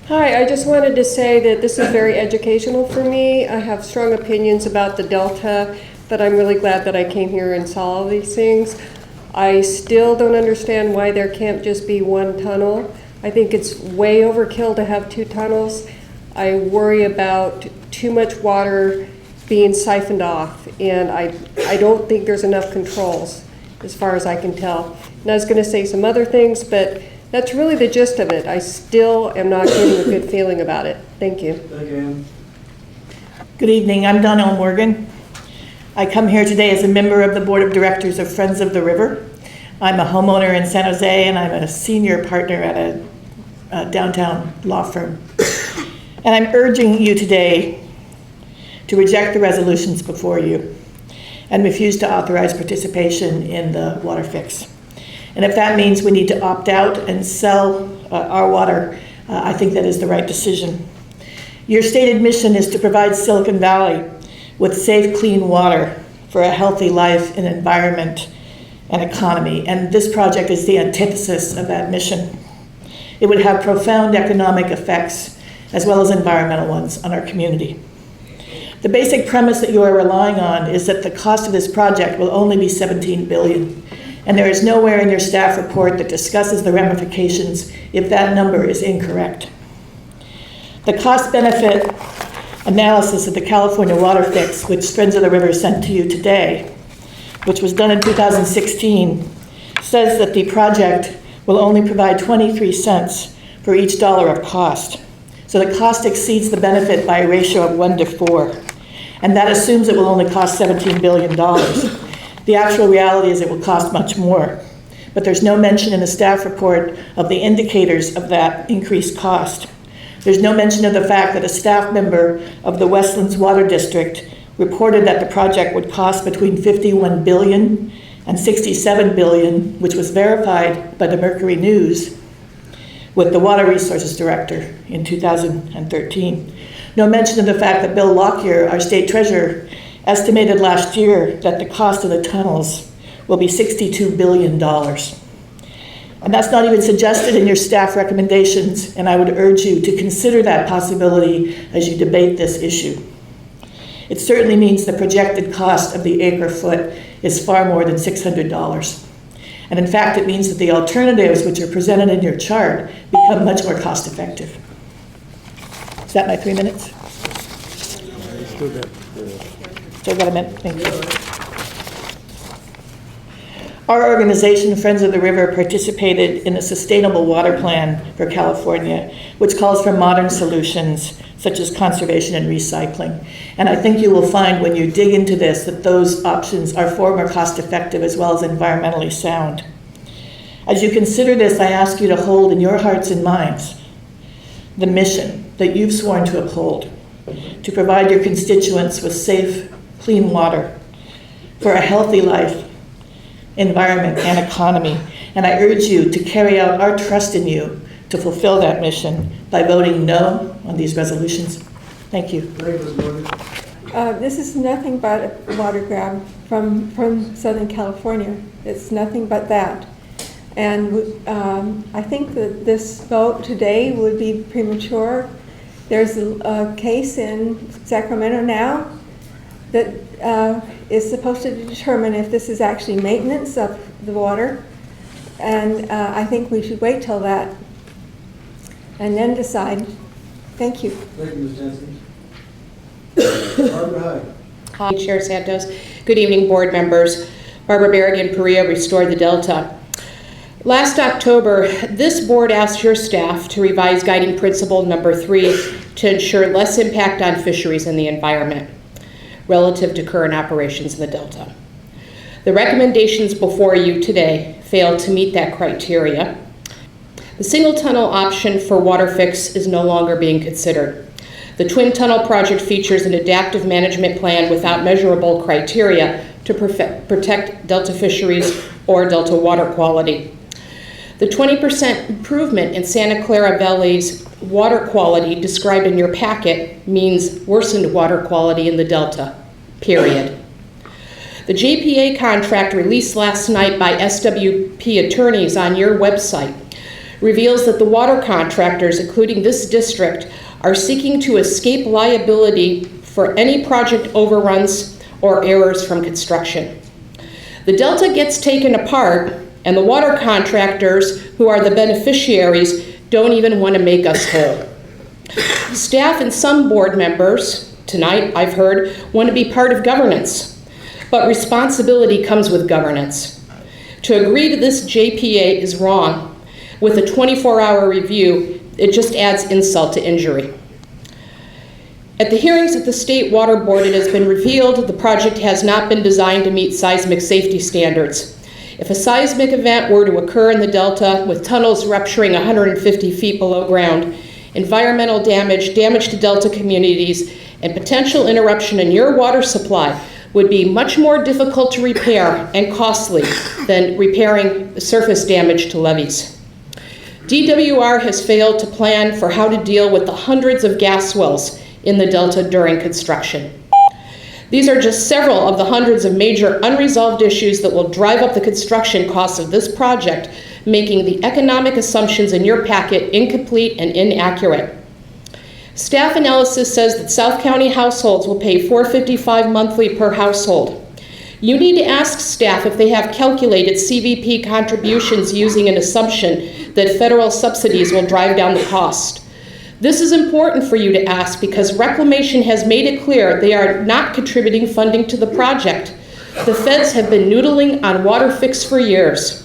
Hi, I just wanted to say that this is very educational for me. I have strong opinions about the Delta, but I'm really glad that I came here and saw all these things. I still don't understand why there can't just be one tunnel. I think it's way overkill to have two tunnels. I worry about too much water being siphoned off, and I don't think there's enough controls as far as I can tell. And I was going to say some other things, but that's really the gist of it. I still am not getting a good feeling about it. Thank you. Again. Good evening, I'm Donnell Morgan. I come here today as a member of the Board of Directors of Friends of the River. I'm a homeowner in San Jose, and I'm a senior partner at a downtown law firm. And I'm urging you today to reject the resolutions before you and refuse to authorize participation in the water fix. And if that means we need to opt out and sell our water, I think that is the right decision. Your stated mission is to provide Silicon Valley with safe, clean water for a healthy life and environment and economy. And this project is the antithesis of that mission. It would have profound economic effects as well as environmental ones on our community. The basic premise that you are relying on is that the cost of this project will only be $17 billion. And there is nowhere in your staff report that discusses the ramifications if that number is incorrect. The cost-benefit analysis of the California water fix, which Friends of the River sent to you today, which was done in 2016, says that the project will only provide 23 cents for each dollar of cost. So the cost exceeds the benefit by a ratio of 1 to 4. And that assumes it will only cost $17 billion. The actual reality is it will cost much more, but there's no mention in the staff report of the indicators of that increased cost. There's no mention of the fact that a staff member of the Westlands Water District reported that the project would cost between $51 billion and $67 billion, which was verified by the Mercury News with the Water Resources Director in 2013. No mention of the fact that Bill Lockyer, our state treasurer, estimated last year that the cost of the tunnels will be $62 billion. And that's not even suggested in your staff recommendations, and I would urge you to consider that possibility as you debate this issue. It certainly means the projected cost of the acre foot is far more than $600. And in fact, it means that the alternatives which are presented in your chart become much more cost effective. Is that my 3 minutes? Still got a minute, thank you. Our organization, Friends of the River, participated in a sustainable water plan for California, which calls for modern solutions such as conservation and recycling. And I think you will find when you dig into this that those options are far more cost effective as well as environmentally sound. As you consider this, I ask you to hold in your hearts and minds the mission that you've sworn to uphold, to provide your constituents with safe, clean water for a healthy life, environment, and economy. And I urge you to carry out our trust in you to fulfill that mission by voting no on these resolutions. Thank you. This is nothing but a water grab from Southern California. It's nothing but that. And I think that this vote today would be premature. There's a case in Sacramento now that is supposed to determine if this is actually maintenance of the water. And I think we should wait till that and then decide. Thank you. Thank you, Ms. Jensen. Barbara Hyde. Hi, Chair Santos. Good evening, board members. Barbara Berrigan, Perea, Restore the Delta. Last October, this board asked your staff to revise guiding principle number 3 to ensure less impact on fisheries and the environment relative to current operations in the Delta. The recommendations before you today failed to meet that criteria. The single tunnel option for water fix is no longer being considered. The twin tunnel project features an adaptive management plan without measurable criteria to protect Delta fisheries or Delta water quality. The 20% improvement in Santa Clara Valley's water quality described in your packet means worsened water quality in the Delta, period. The JPA contract released last night by SWP attorneys on your website reveals that the water contractors, including this district, are seeking to escape liability for any project overruns or errors from construction. The Delta gets taken apart, and the water contractors, who are the beneficiaries, don't even want to make us whole. Staff and some board members, tonight I've heard, want to be part of governance, but responsibility comes with governance. To agree to this JPA is wrong. With a 24-hour review, it just adds insult to injury. At the hearings at the State Water Board, it has been revealed the project has not been designed to meet seismic safety standards. If a seismic event were to occur in the Delta with tunnels rupturing 150 feet below ground, environmental damage, damage to Delta communities, and potential interruption in your water supply would be much more difficult to repair and costly than repairing surface damage to levees. DWR has failed to plan for how to deal with the hundreds of gas wells in the Delta during construction. These are just several of the hundreds of major unresolved issues that will drive up the construction costs of this project, making the economic assumptions in your packet incomplete and inaccurate. Staff analysis says that South County households will pay $455 monthly per household. You need to ask staff if they have calculated CVP contributions using an assumption that federal subsidies will drive down the cost. This is important for you to ask because Reclamation has made it clear they are not contributing funding to the project. The feds have been noodling on water fix for years.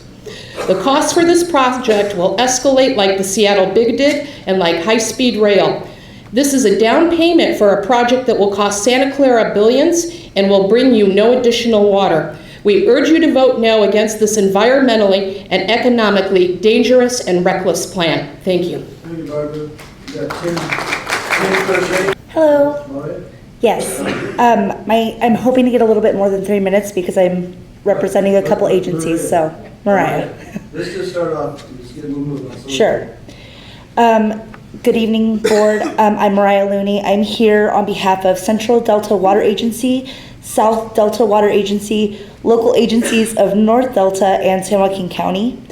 The cost for this project will escalate like the Seattle Big did and like high-speed rail. This is a down payment for a project that will cost Santa Clara billions and will bring you no additional water. We urge you to vote no against this environmentally and economically dangerous and reckless plan. Thank you. Thank you, Barbara. You got Tim Hello. Mariah? Yes. I'm hoping to get a little bit more than 3 minutes because I'm representing a couple agencies. So, Mariah. Let's just start off. Just get a little moving on. Sure. Good evening, board. I'm Mariah Looney. I'm here on behalf of Central Delta Water Agency, South Delta Water Agency, local agencies of North Delta and San Joaquin County.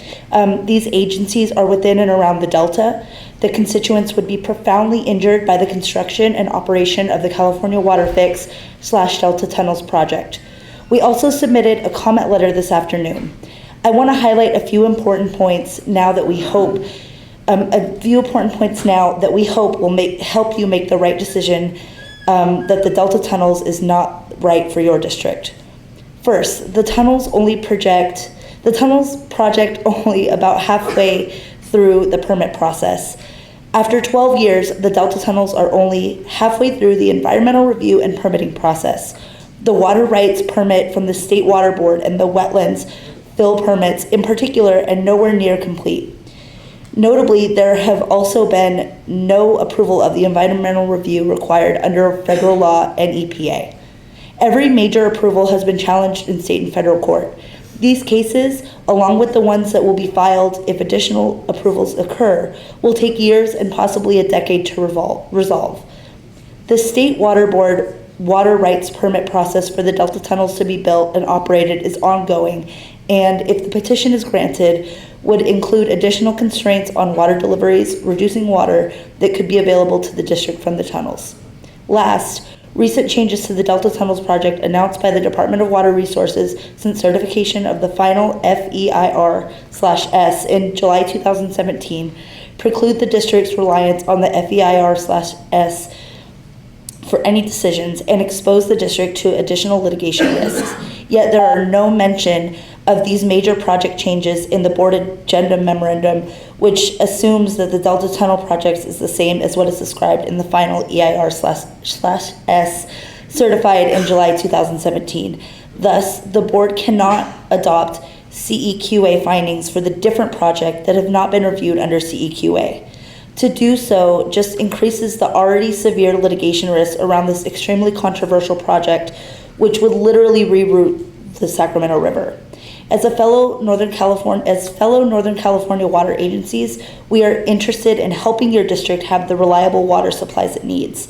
These agencies are within and around the Delta. The constituents would be profoundly injured by the construction and operation of the California Water Fix / Delta Tunnels project. We also submitted a comment letter this afternoon. I want to highlight a few important points now that we hope will help you make the right decision that the Delta Tunnels is not right for your district. First, the tunnels project only about halfway through the permit process. After 12 years, the Delta Tunnels are only halfway through the environmental review and permitting process. The water rights permit from the State Water Board and the wetlands fill permits in particular and nowhere near complete. Notably, there have also been no approval of the environmental review required under federal law and EPA. Every major approval has been challenged in state and federal court. These cases, along with the ones that will be filed if additional approvals occur, will take years and possibly a decade to resolve. The State Water Board water rights permit process for the Delta Tunnels to be built and operated is ongoing, and if the petition is granted, would include additional constraints on water deliveries, reducing water that could be available to the district from the tunnels. Last, recent changes to the Delta Tunnels project announced by the Department of Water Resources since certification of the final FEIR/S in July 2017 preclude the district's reliance on the FEIR/S for any decisions and expose the district to additional litigation risks. Yet there are no mention of these major project changes in the board agenda memorandum, which assumes that the Delta Tunnel project is the same as what is described in the final EIR/S certified in July 2017. Thus, the board cannot adopt CEQA findings for the different project that have not been reviewed under CEQA. To do so just increases the already severe litigation risk around this extremely controversial project, which would literally reroute the Sacramento River. As fellow Northern California water agencies, we are interested in helping your district have the reliable water supplies it needs.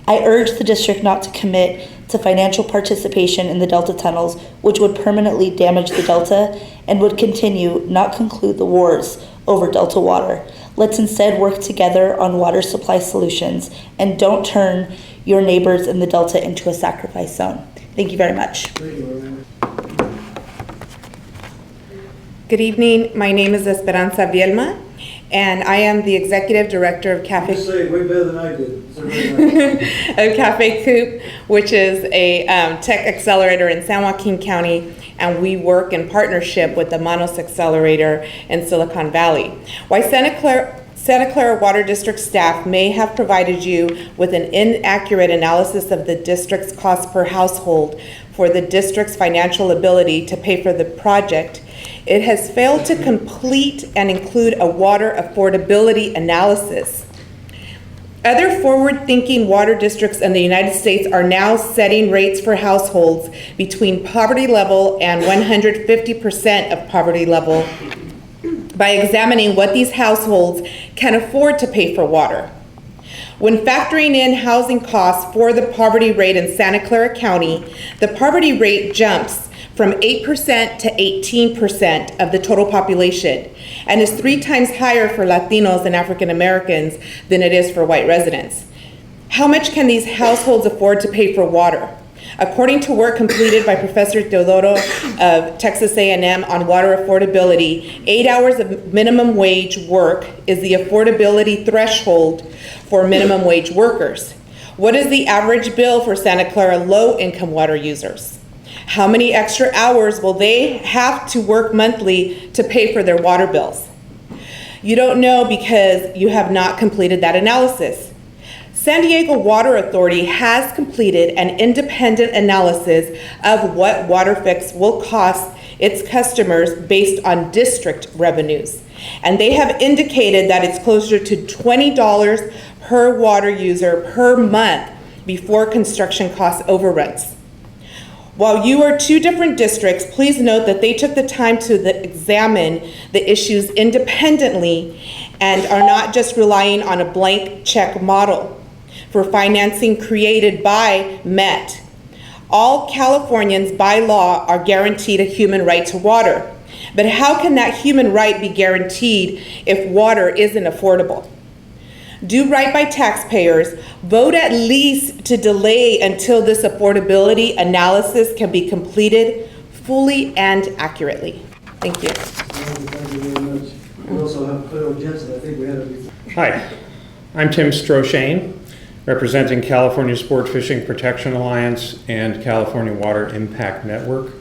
I urge the district not to commit to financial participation in the Delta tunnels, which would permanently damage the Delta and would continue, not conclude, the wars over Delta water. Let's instead work together on water supply solutions and don't turn your neighbors in the Delta into a sacrifice zone. Thank you very much. Thank you, Lorraine. Good evening. My name is Esperanza Vielma, and I am the Executive Director of You Cafe say it way better than I did. It's very nice. of Cafe Coop, which is a tech accelerator in San Joaquin County, and we work in partnership with the Manos Accelerator in Silicon Valley. Why Santa Clara Water District staff may have provided you with an inaccurate analysis of the district's cost per household for the district's financial ability to pay for the project, it has failed to complete and include a water affordability analysis. Other forward-thinking water districts in the United States are now setting rates for households between poverty level and 150% of poverty level by examining what these households can afford to pay for water. When factoring in housing costs for the poverty rate in Santa Clara County, the poverty rate jumps from 8% to 18% of the total population and is 3 times higher for Latinos and African Americans than it is for white residents. How much can these households afford to pay for water? According to work completed by Professor Teodoro of Texas A&M on water affordability, 8 hours of minimum wage work is the affordability threshold for minimum wage workers. What is the average bill for Santa Clara low-income water users? How many extra hours will they have to work monthly to pay for their water bills? You don't know because you have not completed that analysis. San Diego Water Authority has completed an independent analysis of what WaterFix will cost its customers based on district revenues. And they have indicated that it's closer to $20 per water user per month before construction cost overruns. While you are 2 different districts, please note that they took the time to examine the issues independently and are not just relying on a blank check model for financing created by MET. All Californians by law are guaranteed a human right to water. But how can that human right be guaranteed if water isn't affordable? Do right by taxpayers, vote at least to delay until this affordability analysis can be completed fully and accurately. Thank you. Thank you very much. We also have Clara Jensen. I think we had it before. Hi, I'm Tim Stroshane, representing California Sport Fishing Protection Alliance and California Water Impact Network.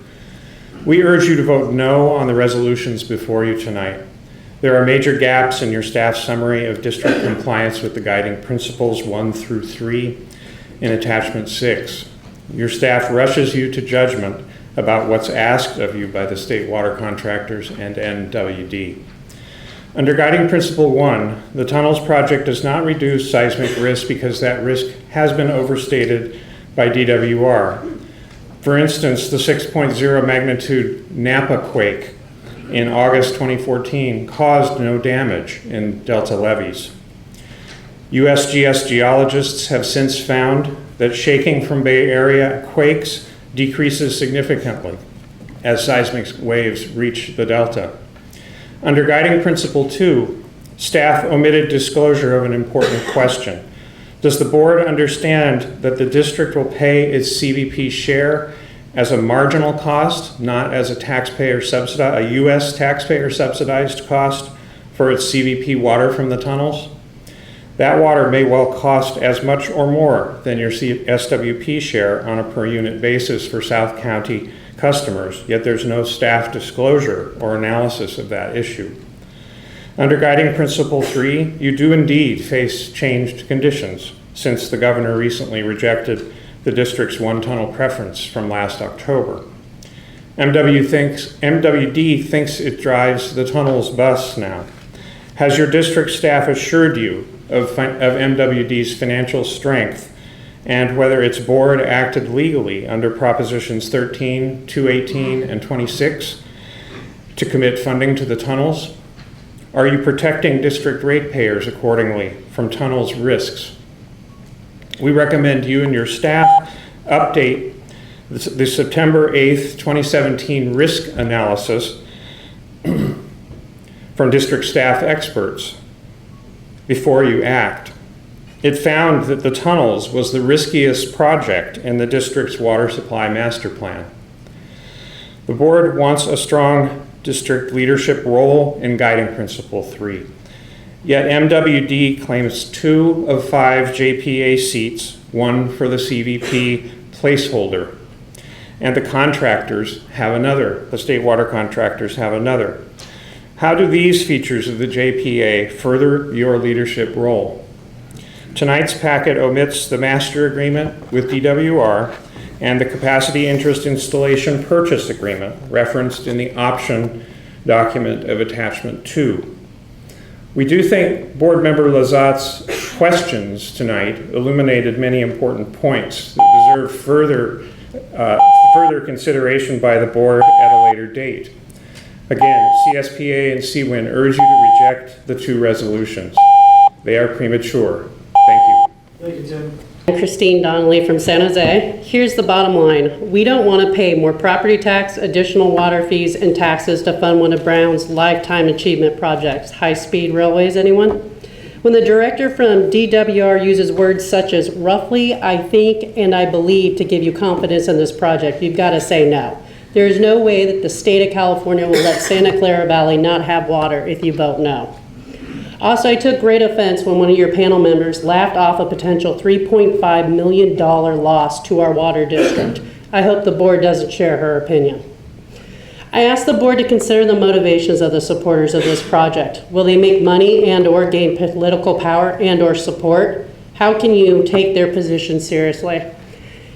We urge you to vote no on the resolutions before you tonight. There are major gaps in your staff's summary of district compliance with the guiding principles 1 through 3 in attachment 6. Your staff rushes you to judgment about what's asked of you by the state water contractors and NWD. Under guiding principle 1, the tunnels project does not reduce seismic risk because that risk has been overstated by DWR. For instance, the 6.0 magnitude Napa quake in August 2014 caused no damage in delta levees. USGS geologists have since found that shaking from Bay Area quakes decreases significantly as seismic waves reach the delta. Under guiding principle 2, staff omitted disclosure of an important question. Does the board understand that the district will pay its CVP share as a marginal cost, not as a U.S. taxpayer subsidized cost for its CVP water from the tunnels? That water may well cost as much or more than your SWP share on a per unit basis for South County customers, yet there's no staff disclosure or analysis of that issue. Under guiding principle 3, you do indeed face changed conditions since the governor recently rejected the district's one tunnel preference from last October. MWD thinks it drives the tunnel's bus now. Has your district staff assured you of MWD's financial strength and whether its board acted legally under Propositions 13, 218, and 26 to commit funding to the tunnels? Are you protecting district ratepayers accordingly from tunnels risks? We recommend you and your staff update the September 8th, 2017 risk analysis from district staff experts before you act. It found that the tunnels was the riskiest project in the district's water supply master plan. The board wants a strong district leadership role in guiding principle 3. Yet MWD claims 2 of 5 JPA seats, 1 for the CVP placeholder, and the contractors have another. The state water contractors have another. How do these features of the JPA further your leadership role? Tonight's packet omits the master agreement with DWR and the capacity interest installation purchase agreement referenced in the option document of attachment 2. We do think Board Member Lazat's questions tonight illuminated many important points that deserve further consideration by the board at a later date. Again, CSPA and CWIN urge you to reject the 2 resolutions. They are premature. Thank you. Thank you, Tim. I'm Christine Donnelly from San Jose. Here's the bottom line. We don't want to pay more property tax, additional water fees, and taxes to fund one of Brown's lifetime achievement projects. High-speed railways, anyone? When the director from DWR uses words such as roughly, I think, and I believe to give you confidence in this project, you've got to say no. There is no way that the state of California will let Santa Clara Valley not have water if you vote no. Also, I took great offense when one of your panel members laughed off a potential $3.5 million loss to our water district. I hope the board doesn't share her opinion. I asked the board to consider the motivations of the supporters of this project. Will they make money and or gain political power and or support? How can you take their position seriously?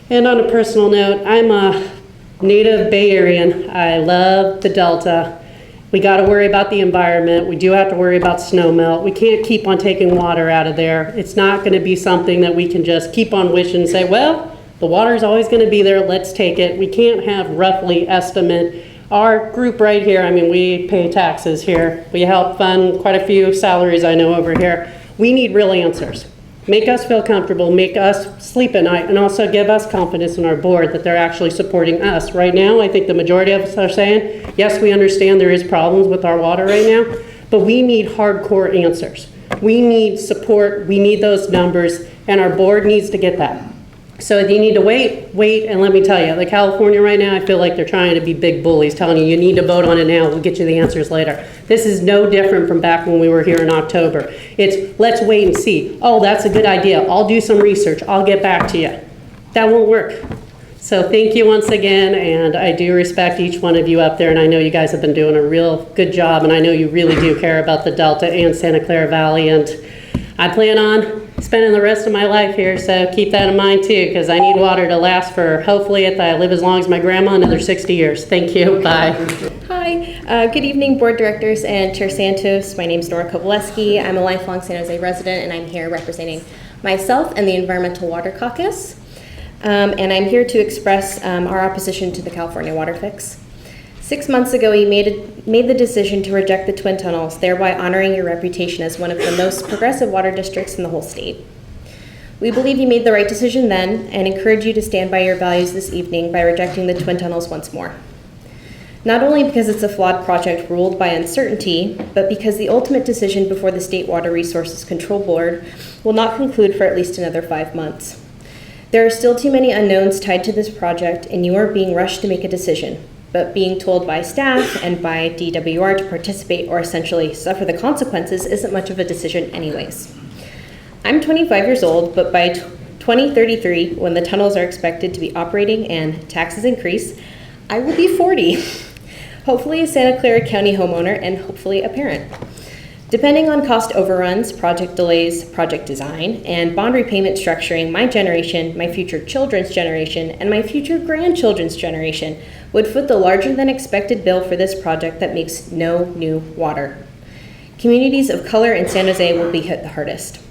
And on a personal note, I'm a native Bay Arean. I love the Delta. We got to worry about the environment. We do have to worry about snow melt. We can't keep on taking water out of there. It's not going to be something that we can just keep on wishing and say, well, the water's always going to be there. Let's take it. We can't have roughly estimate. Our group right here, I mean, we pay taxes here. We help fund quite a few salaries I know over here. We need real answers. Make us feel comfortable, make us sleep at night, and also give us confidence in our board that they're actually supporting us. Right now, I think the majority of us are saying, yes, we understand there is problems with our water right now, but we need hardcore answers. We need support, we need those numbers, and our board needs to get that. So you need to wait, and let me tell you, the California right now, I feel like they're trying to be big bullies, telling you need to vote on it now, we'll get you the answers later. This is no different from back when we were here in October. It's, let's wait and see. Oh, that's a good idea. I'll do some research. I'll get back to you. That won't work. So thank you once again, and I do respect each one of you up there, and I know you guys have been doing a real good job, and I know you really do care about the Delta and Santa Clara Valley, and I plan on spending the rest of my life here, so keep that in mind too, because I need water to last for, hopefully, if I live as long as my grandma, another 60 years. Thank you. Bye. Hi. Good evening, board directors and Chair Santos. My name is Nora Kowaleski. I'm a lifelong San Jose resident, and I'm here representing myself and the Environmental Water Caucus. And I'm here to express our opposition to the California water fix. 6 months ago, you made the decision to reject the Twin Tunnels, thereby honoring your reputation as one of the most progressive water districts in the whole state. We believe you made the right decision then and encourage you to stand by your values this evening by rejecting the Twin Tunnels once more. Not only because it's a flawed project ruled by uncertainty, but because the ultimate decision before the State Water Resources Control Board will not conclude for at least another 5 months. There are still too many unknowns tied to this project, and you are being rushed to make a decision. But being told by staff and by DWR to participate or essentially suffer the consequences isn't much of a decision anyways. I'm 25 years old, but by 2033, when the tunnels are expected to be operating and taxes increase, I will be 40. Hopefully a Santa Clara County homeowner and hopefully a parent. Depending on cost overruns, project delays, project design, and bond repayment structuring, my generation, my future children's generation, and my future grandchildren's generation would foot the larger than expected bill for this project that makes no new water. Communities of color in San Jose will be hit the hardest.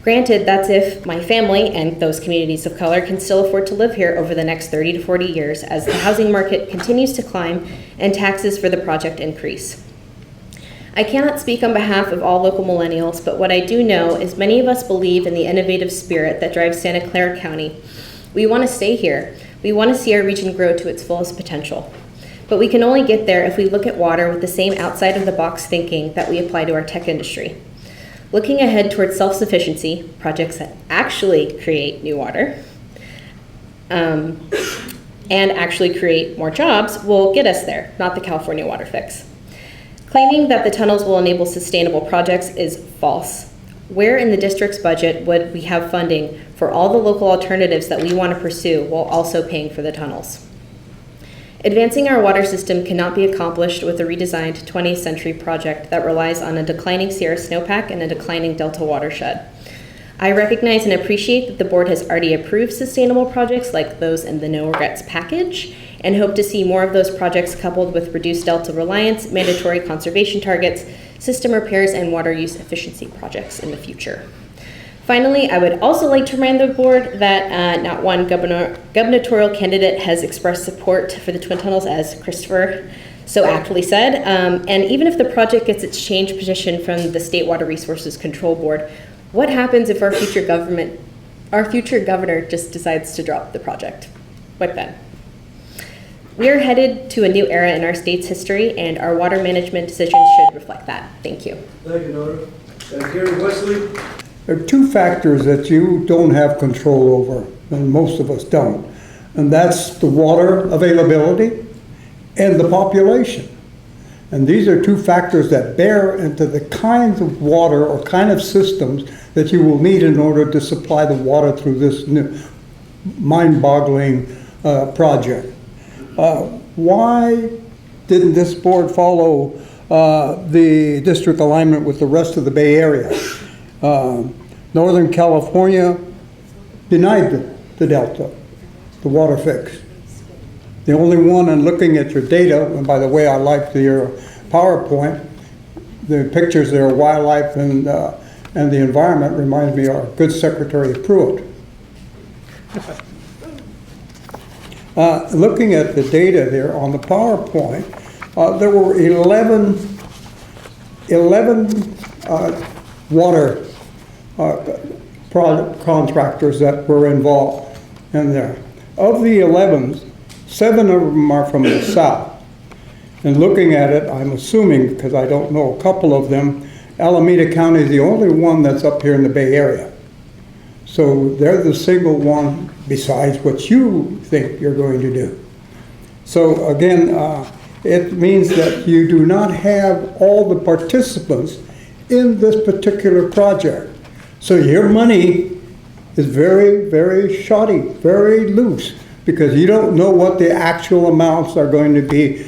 Granted, that's if my family and those communities of color can still afford to live here over the next 30 to 40 years as the housing market continues to climb and taxes for the project increase. I cannot speak on behalf of all local millennials, but what I do know is many of us believe in the innovative spirit that drives Santa Clara County. We want to stay here. We want to see our region grow to its fullest potential. But we can only get there if we look at water with the same outside-of-the-box thinking that we apply to our tech industry. Looking ahead towards self-sufficiency, projects that actually create new water, and actually create more jobs will get us there, not the California water fix. Claiming that the tunnels will enable sustainable projects is false. Where in the district's budget would we have funding for all the local alternatives that we want to pursue while also paying for the tunnels? Advancing our water system cannot be accomplished with a redesigned 20th century project that relies on a declining Sierra snowpack and a declining Delta watershed. I recognize and appreciate that the board has already approved sustainable projects like those in the No Regrets package, and hope to see more of those projects coupled with reduced Delta reliance, mandatory conservation targets, system repairs, and water use efficiency projects in the future. Finally, I would also like to remind the board that not one gubernatorial candidate has expressed support for the Twin Tunnels, as Christopher so aptly said. And even if the project gets its change position from the State Water Resources Control Board, what happens if our future governor just decides to drop the project? What then? We are headed to a new era in our state's history, and our water management decisions should reflect that. Thank you. Thank you, Nora. Gary Wesley? There are two factors that you don't have control over, and most of us don't. And that's the water availability and the population. And these are two factors that bear into the kinds of water or kind of systems that you will need in order to supply the water through this new mind-boggling project. Why didn't this board follow the district alignment with the rest of the Bay Area? Northern California denied the Delta, the water fix. The only one, and looking at your data, and by the way, I like your PowerPoint, the pictures there, wildlife and the environment, reminds me of our good Secretary Pruitt. Looking at the data there on the PowerPoint, there were 11 water contractors that were involved in there. Of the 11, 7 of them are from the south. And looking at it, I'm assuming, because I don't know a couple of them, Alameda County is the only one that's up here in the Bay Area. So they're the single one besides what you think you're going to do. So again, it means that you do not have all the participants in this particular project. So your money is very, very shoddy, very loose, because you don't know what the actual amounts are going to be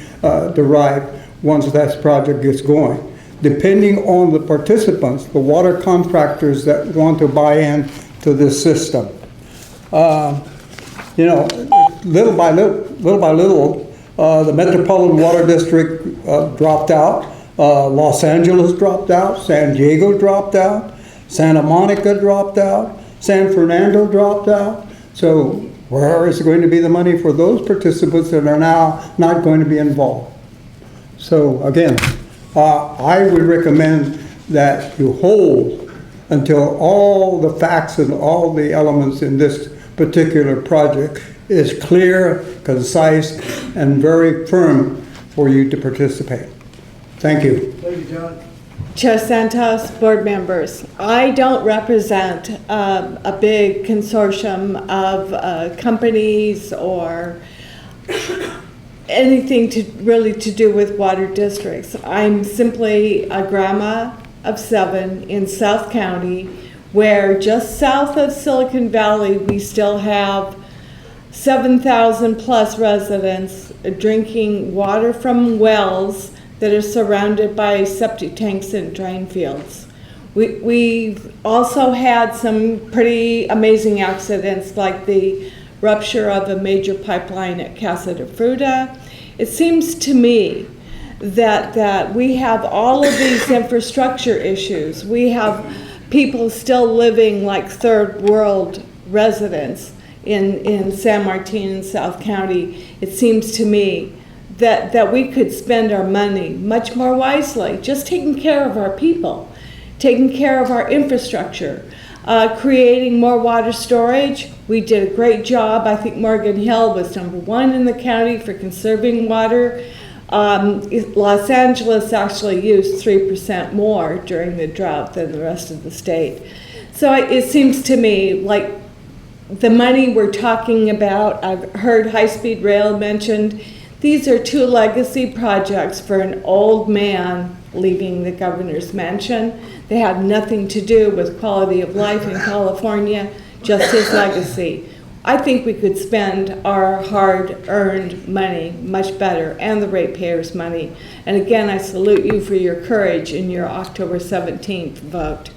derived once that project gets going. Depending on the participants, the water contractors that want to buy in to this system. You know, little by little, the Metropolitan Water District dropped out, Los Angeles dropped out, San Diego dropped out, Santa Monica dropped out, San Fernando dropped out. So where is going to be the money for those participants that are now not going to be involved? So again, I would recommend that you hold until all the facts and all the elements in this particular project is clear, concise, and very firm for you to participate. Thank you. Thank you, John. Chair Santos, board members, I don't represent a big consortium of companies or anything really to do with water districts. I'm simply a grandma of 7 in South County, where just south of Silicon Valley we still have 7,000 plus residents drinking water from wells that are surrounded by septic tanks and drain fields. We've also had some pretty amazing accidents, like the rupture of a major pipeline at Casa de Fruta. It seems to me that we have all of these infrastructure issues. We have people still living like third world residents in San Martin and South County. It seems to me that we could spend our money much more wisely, just taking care of our people, taking care of our infrastructure, creating more water storage. We did a great job. I think Morgan Hill was #1 in the county for conserving water. Los Angeles actually used 3% more during the drought than the rest of the state. So it seems to me like the money we're talking about, I've heard high-speed rail mentioned. These are 2 legacy projects for an old man leaving the governor's mansion. They have nothing to do with quality of life in California, just his legacy. I think we could spend our hard-earned money much better, and the ratepayers' money. And again, I salute you for your courage in your October 17th vote.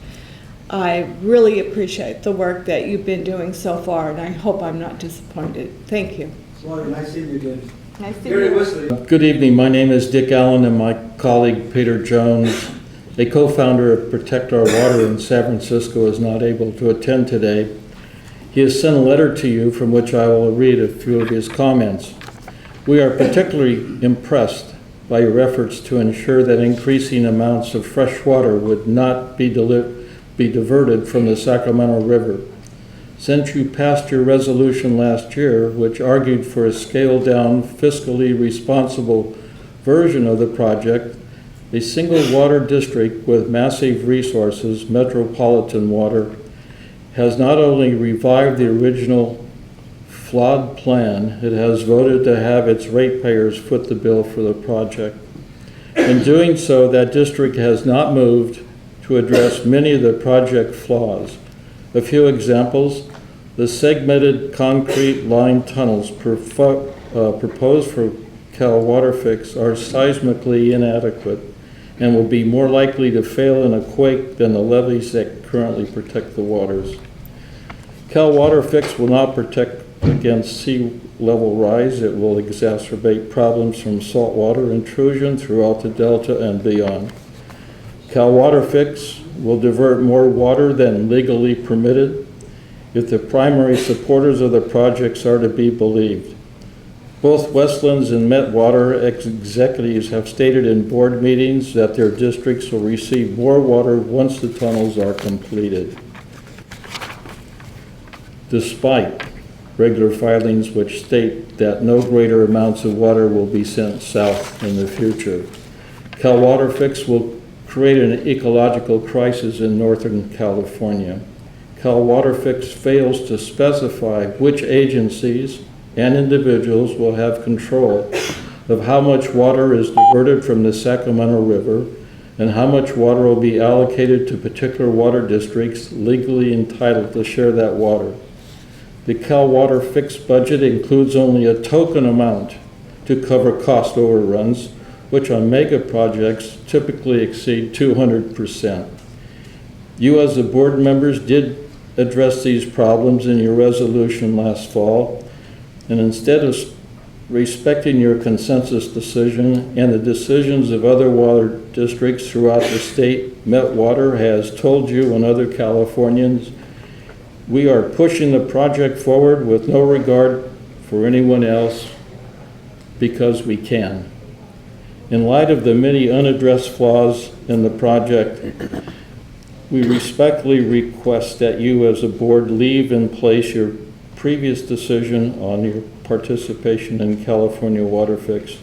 I really appreciate the work that you've been doing so far, and I hope I'm not disappointed. Thank you. Slaughter, nice seeing you again. Nice to Gary meet you. Whistler. Good evening. My name is Dick Allen, and my colleague Peter Jones, a co-founder of Protect Our Water in San Francisco, is not able to attend today. He has sent a letter to you from which I will read a few of his comments. We are particularly impressed by your efforts to ensure that increasing amounts of fresh water would not be diverted from the Sacramento River. Since you passed your resolution last year, which argued for a scaled-down, fiscally responsible version of the project, a single water district with massive resources, Metropolitan Water, has not only revived the original flawed plan, it has voted to have its ratepayers foot the bill for the project. In doing so, that district has not moved to address many of the project flaws. A few examples: the segmented concrete line tunnels proposed for Cal Water Fix are seismically inadequate and will be more likely to fail in a quake than the levees that currently protect the waters. Cal Water Fix will not protect against sea level rise. It will exacerbate problems from saltwater intrusion throughout the Delta and beyond. Cal Water Fix will divert more water than legally permitted, if the primary supporters of the projects are to be believed. Both Westlands and Met Water executives have stated in board meetings that their districts will receive more water once the tunnels are completed, despite regular filings which state that no greater amounts of water will be sent south in the future. Cal Water Fix will create an ecological crisis in Northern California. Cal Water Fix fails to specify which agencies and individuals will have control of how much water is diverted from the Sacramento River and how much water will be allocated to particular water districts legally entitled to share that water. The Cal Water Fix budget includes only a token amount to cover cost overruns, which on mega projects typically exceed 200%. You as the board members did address these problems in your resolution last fall, and instead of respecting your consensus decision and the decisions of other water districts throughout the state, Met Water has told you and other Californians, we are pushing the project forward with no regard for anyone else because we can. In light of the many unaddressed flaws in the project, we respectfully request that you as a board leave in place your previous decision on your participation in California Water Fix.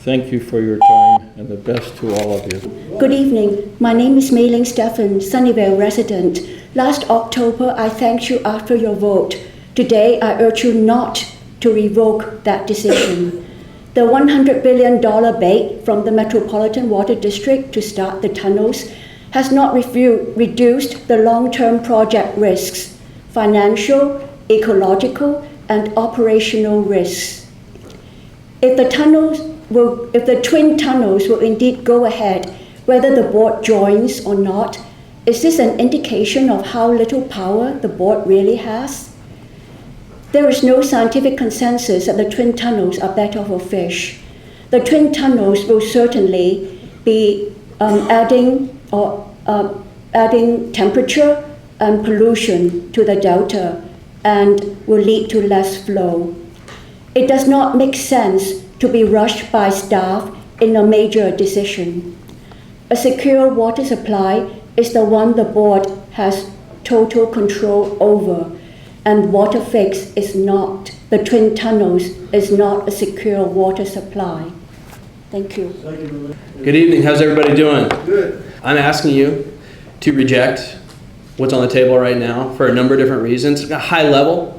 Thank you for your time and the best to all of you. Good evening. My name is Mei-Ling Stephan, Sunnyvale resident. Last October, I thanked you after your vote. Today, I urge you not to revoke that decision. The $100 billion bait from the Metropolitan Water District to start the tunnels has not reduced the long-term project risks, financial, ecological, and operational risks. If the twin tunnels will indeed go ahead, whether the board joins or not, is this an indication of how little power the board really has? There is no scientific consensus that the twin tunnels are better for fish. The twin tunnels will certainly be adding temperature and pollution to the delta and will lead to less flow. It does not make sense to be rushed by staff in a major decision. A secure water supply is the one the board has total control over, and water fix is not. The twin tunnels is not a secure water supply. Thank you. Good evening. How's everybody doing? Good. I'm asking you to reject what's on the table right now for a number of different reasons. At a high level,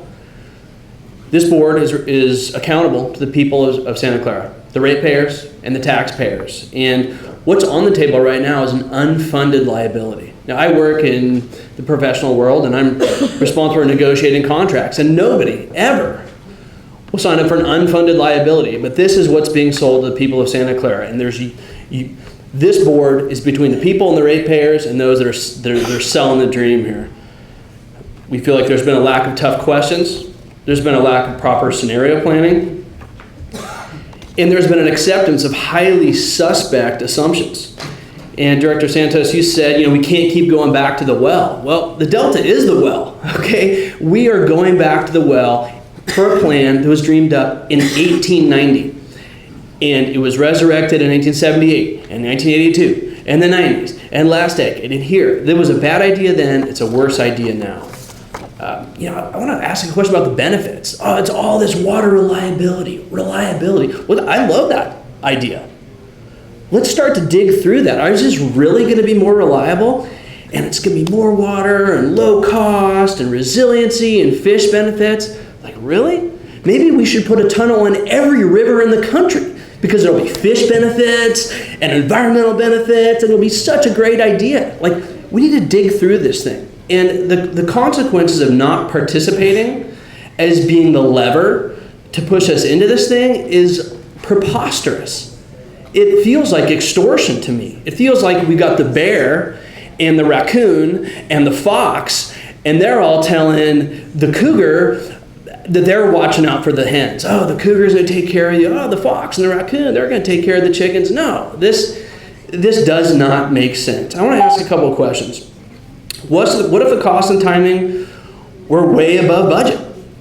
this board is accountable to the people of Santa Clara, the ratepayers and the taxpayers. And what's on the table right now is an unfunded liability. Now, I work in the professional world, and I'm responsible for negotiating contracts, and nobody ever will sign up for an unfunded liability. But this is what's being sold to the people of Santa Clara, and this board is between the people and the ratepayers and those that are selling the dream here. We feel like there's been a lack of tough questions. There's been a lack of proper scenario planning. And there's been an acceptance of highly suspect assumptions. And Director Santos, you said, we can't keep going back to the well. Well, the Delta is the well, okay? We are going back to the well for a plan that was dreamed up in 1890. And it was resurrected in 1978 and 1982 and the 90s and last decade. And here, there was a bad idea then, it's a worse idea now. I want to ask a question about the benefits. Oh, it's all this water reliability. Well, I love that idea. Let's start to dig through that. Is this really going to be more reliable? And it's going to be more water and low cost and resiliency and fish benefits. Like, really? Maybe we should put a tunnel in every river in the country because there'll be fish benefits and environmental benefits, and it'll be such a great idea. Like, we need to dig through this thing. And the consequences of not participating as being the lever to push us into this thing is preposterous. It feels like extortion to me. It feels like we got the bear and the raccoon and the fox, and they're all telling the cougar that they're watching out for the hens. Oh, the cougar's going to take care of you. Oh, the fox and the raccoon, they're going to take care of the chickens. No, this does not make sense. I want to ask a couple of questions. What if the cost and timing were way above budget?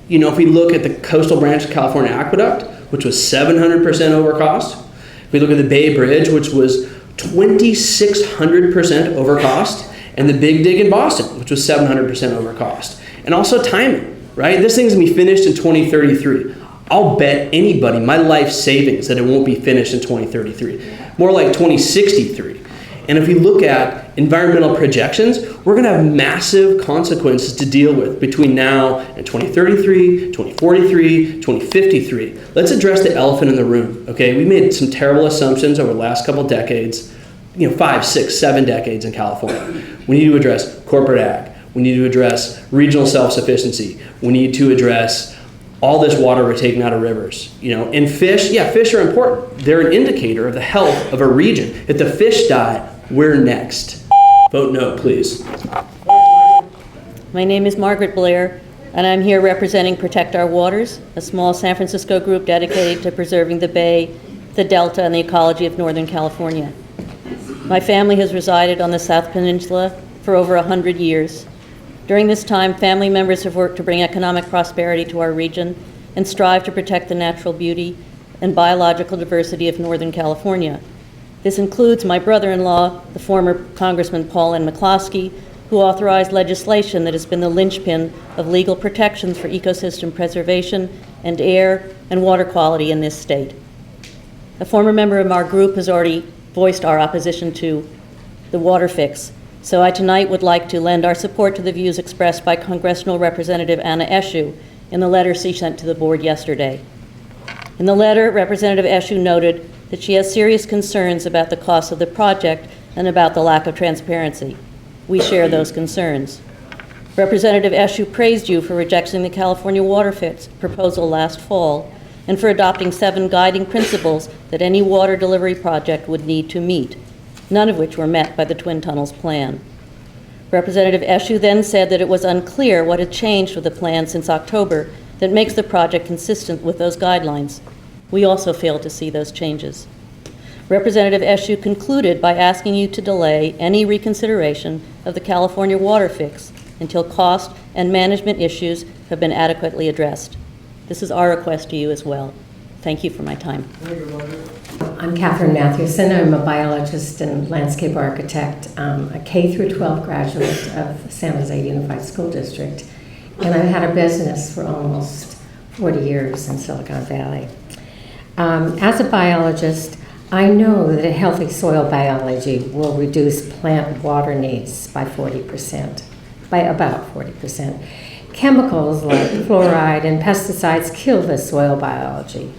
If we look at the Coastal Branch of California Aqueduct, which was 700% over cost. If we look at the Bay Bridge, which was 2,600% over cost. And the Big Dig in Boston, which was 700% over cost. And also timing, right? This thing's going to be finished in 2033. I'll bet anybody my life savings that it won't be finished in 2033. More like 2063. And if we look at environmental projections, we're going to have massive consequences to deal with between now and 2033, 2043, 2053. Let's address the elephant in the room, okay? We made some terrible assumptions over the last couple decades, 5, 6, 7 decades in California. We need to address corporate ag. We need to address regional self-sufficiency. We need to address all this water we're taking out of rivers, and fish, fish are important. They're an indicator of the health of a region. If the fish die, we're next. Vote no, please. My name is Margaret Blair, and I'm here representing Protect Our Waters, a small San Francisco group dedicated to preserving the bay, the Delta, and the ecology of Northern California. My family has resided on the South Peninsula for over 100 years. During this time, family members have worked to bring economic prosperity to our region and strive to protect the natural beauty and biological diversity of Northern California. This includes my brother-in-law, the former Congressman Paul N. McCloskey, who authorized legislation that has been the linchpin of legal protections for ecosystem preservation and air and water quality in this state. A former member of our group has already voiced our opposition to the water fix, so I tonight would like to lend our support to the views expressed by Congressional Representative Anna Eshoo in the letter she sent to the board yesterday. In the letter, Representative Eshoo noted that she has serious concerns about the cost of the project and about the lack of transparency. We share those concerns. Representative Eshoo praised you for rejecting the California water fix proposal last fall and for adopting 7 guiding principles that any water delivery project would need to meet, none of which were met by the Twin Tunnels plan. Representative Eshoo then said that it was unclear what had changed with the plan since October that makes the project consistent with those guidelines. We also failed to see those changes. Representative Eshoo concluded by asking you to delay any reconsideration of the California water fix until cost and management issues have been adequately addressed. This is our request to you as well. Thank you for my time. I'm Catherine Matthewson. I'm a biologist and landscape architect, a K through 12 graduate of San Jose Unified School District, and I've had a business for almost 40 years in Silicon Valley. As a biologist, I know that a healthy soil biology will reduce plant water needs by 40%, by about 40%. Chemicals like fluoride and pesticides kill the soil biology.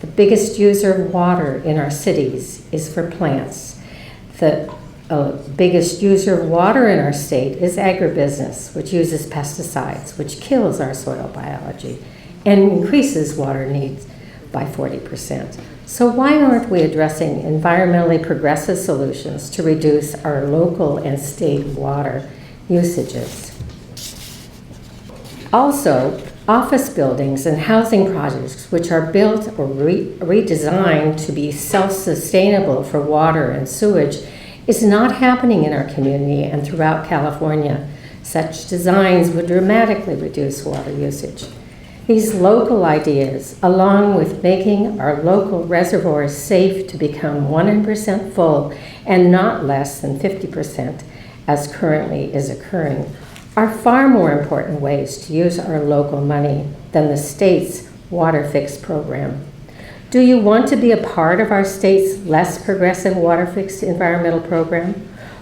The biggest user of water in our cities is for plants. The biggest user of water in our state is agribusiness, which uses pesticides, which kills our soil biology and increases water needs by 40%. So why aren't we addressing environmentally progressive solutions to reduce our local and state water usages? Also, office buildings and housing projects which are built or redesigned to be self-sustainable for water and sewage is not happening in our community and throughout California. Such designs would dramatically reduce water usage. These local ideas, along with making our local reservoirs safe to become 100% full and not less than 50% as currently is occurring, are far more important ways to use our local money than the state's Water Fix program. Do you want to be a part of our state's less progressive Water Fix environmental program?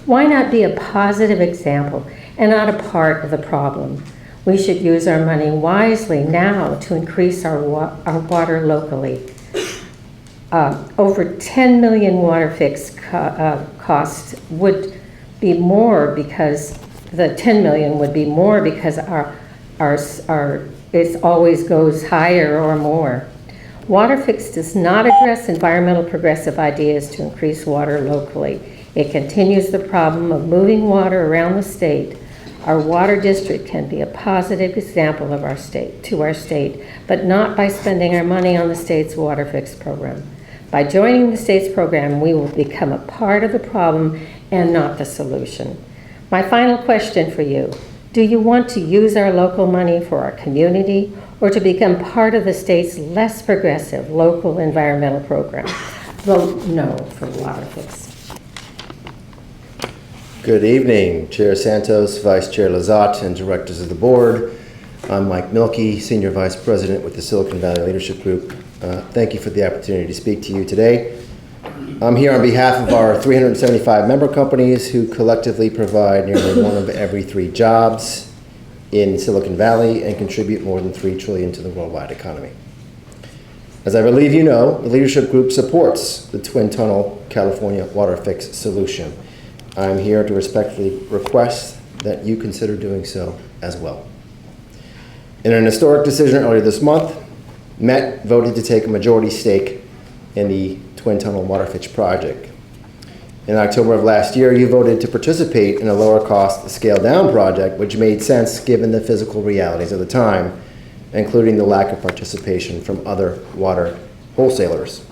Why not be a positive example and not a part of the problem? We should use our money wisely now to increase our water locally. Over 10 million Water Fix costs would be more because the 10 million would be more because it always goes higher or more. Water Fix does not address environmental progressive ideas to increase water locally. It continues the problem of moving water around the state. Our water district can be a positive example of our state, but not by spending our money on the state's Water Fix program. By joining the state's program, we will become a part of the problem and not the solution. My final question for you, do you want to use our local money for our community or to become part of the state's less progressive local environmental program? Vote no for Water Fix. Good evening, Chair Santos, Vice Chair Lazat, and directors of the board. I'm Mike Milkey, Senior Vice President with the Silicon Valley Leadership Group. Thank you for the opportunity to speak to you today. I'm here on behalf of our 375 member companies who collectively provide nearly 1 of every 3 jobs in Silicon Valley and contribute more than $3 trillion to the worldwide economy. As I believe you know, the Leadership Group supports the Twin Tunnel California Water Fix solution. I'm here to respectfully request that you consider doing so as well. In an historic decision earlier this month, Met voted to take a majority stake in the Twin Tunnel Water Fix project. In October of last year, you voted to participate in a lower cost scaled down project, which made sense given the physical realities of the time, including the lack of participation from other water wholesalers.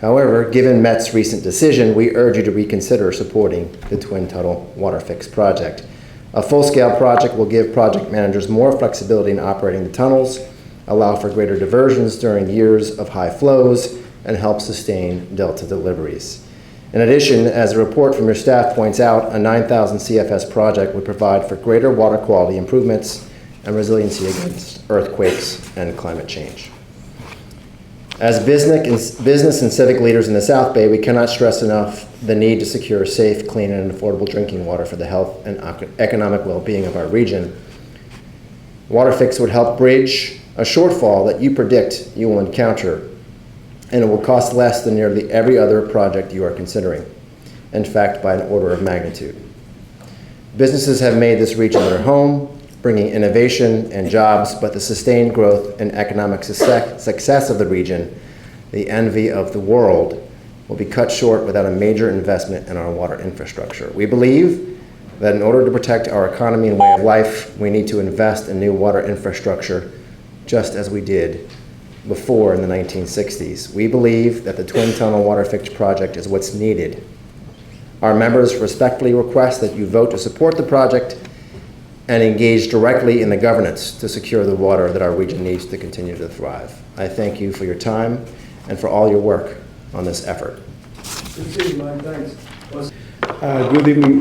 However, given Met's recent decision, we urge you to reconsider supporting the Twin Tunnel Water Fix project. A full-scale project will give project managers more flexibility in operating the tunnels, allow for greater diversions during years of high flows, and help sustain Delta deliveries. In addition, as a report from your staff points out, a 9,000 CFS project would provide for greater water quality improvements and resiliency against earthquakes and climate change. As business and civic leaders in the South Bay, we cannot stress enough the need to secure safe, clean, and affordable drinking water for the health and economic well-being of our region. Water Fix would help bridge a shortfall that you predict you will encounter, and it will cost less than nearly every other project you are considering, in fact, by an order of magnitude. Businesses have made this region their home, bringing innovation and jobs, but the sustained growth and economic success of the region, the envy of the world, will be cut short without a major investment in our water infrastructure. We believe that in order to protect our economy and way of life, we need to invest in new water infrastructure, just as we did before in the 1960s. We believe that the Twin Tunnel Water Fix project is what's needed. Our members respectfully request that you vote to support the project and engage directly in the governance to secure the water that our region needs to continue to thrive. I thank you for your time and for all your work on this effort. Good seeing you, Mike. Thanks. Good evening,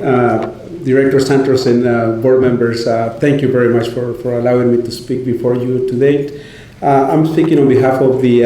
Director Santos and board members. Thank you very much for allowing me to speak before you today. I'm speaking on behalf of the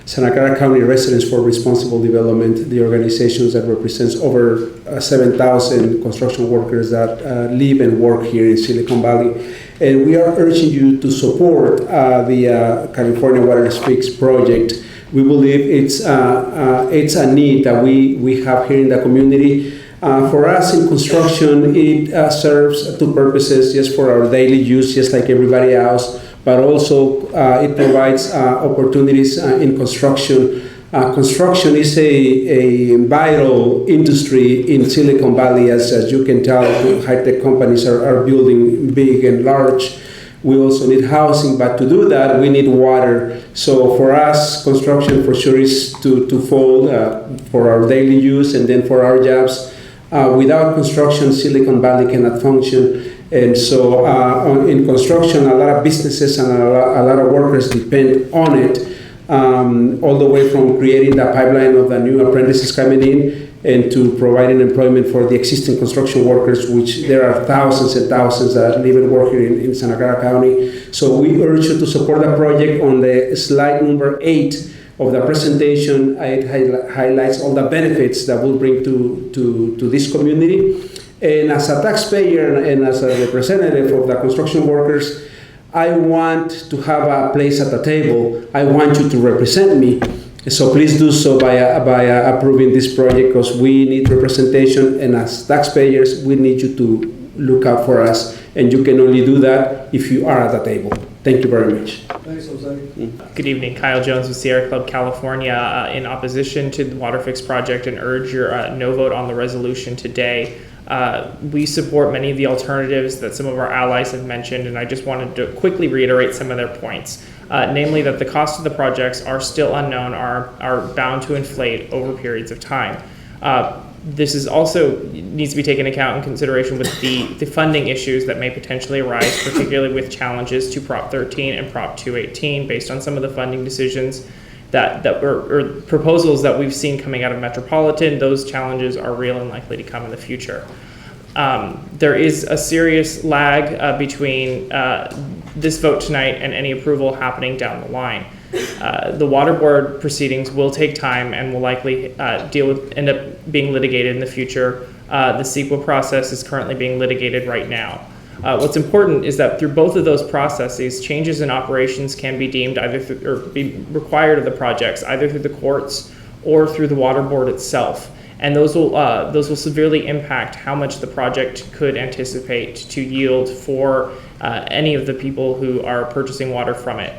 Santa Clara County Residents for Responsible Development, the organizations that represents over 7,000 construction workers that live and work here in Silicon Valley. And we are urging you to support the California Water Speaks project. We believe it's a need that we have here in the community. For us in construction, it serves two purposes, just for our daily use, just like everybody else, but also it provides opportunities in construction. Construction is a vital industry in Silicon Valley, as you can tell. High-tech companies are building big and large. We also need housing, but to do that, we need water. So for us, construction for sure is twofold, for our daily use and then for our jobs. Without construction, Silicon Valley cannot function. And so in construction, a lot of businesses and a lot of workers depend on it, all the way from creating the pipeline of the new apprentices coming in and to providing employment for the existing construction workers, which there are thousands and thousands that live and work here in Santa Clara County. So we urge you to support the project. On the slide number 8 of the presentation, it highlights all the benefits that will bring to this community. And as a taxpayer and as a representative of the construction workers, I want to have a place at the table. I want you to represent me. So please do so by approving this project, because we need representation, and as taxpayers, we need you to look out for us. And you can only do that if you are at the table. Thank you very much. Thanks, Jose. Good evening, Kyle Jones with Sierra Club California, in opposition to the Water Fix project, and urge your no vote on the resolution today. We support many of the alternatives that some of our allies have mentioned, and I just wanted to quickly reiterate some of their points. Namely that the cost of the projects are still unknown, are bound to inflate over periods of time. This is also needs to be taken into account in consideration with the funding issues that may potentially arise, particularly with challenges to Prop 13 and Prop 218, based on some of the funding decisions or proposals that we've seen coming out of Metropolitan. Those challenges are real and likely to come in the future. There is a serious lag between this vote tonight and any approval happening down the line. The water board proceedings will take time and will likely end up being litigated in the future. The CEQA process is currently being litigated right now. What's important is that through both of those processes, changes in operations can be deemed or be required of the projects, either through the courts or through the water board itself. And those will severely impact how much the project could anticipate to yield for any of the people who are purchasing water from it.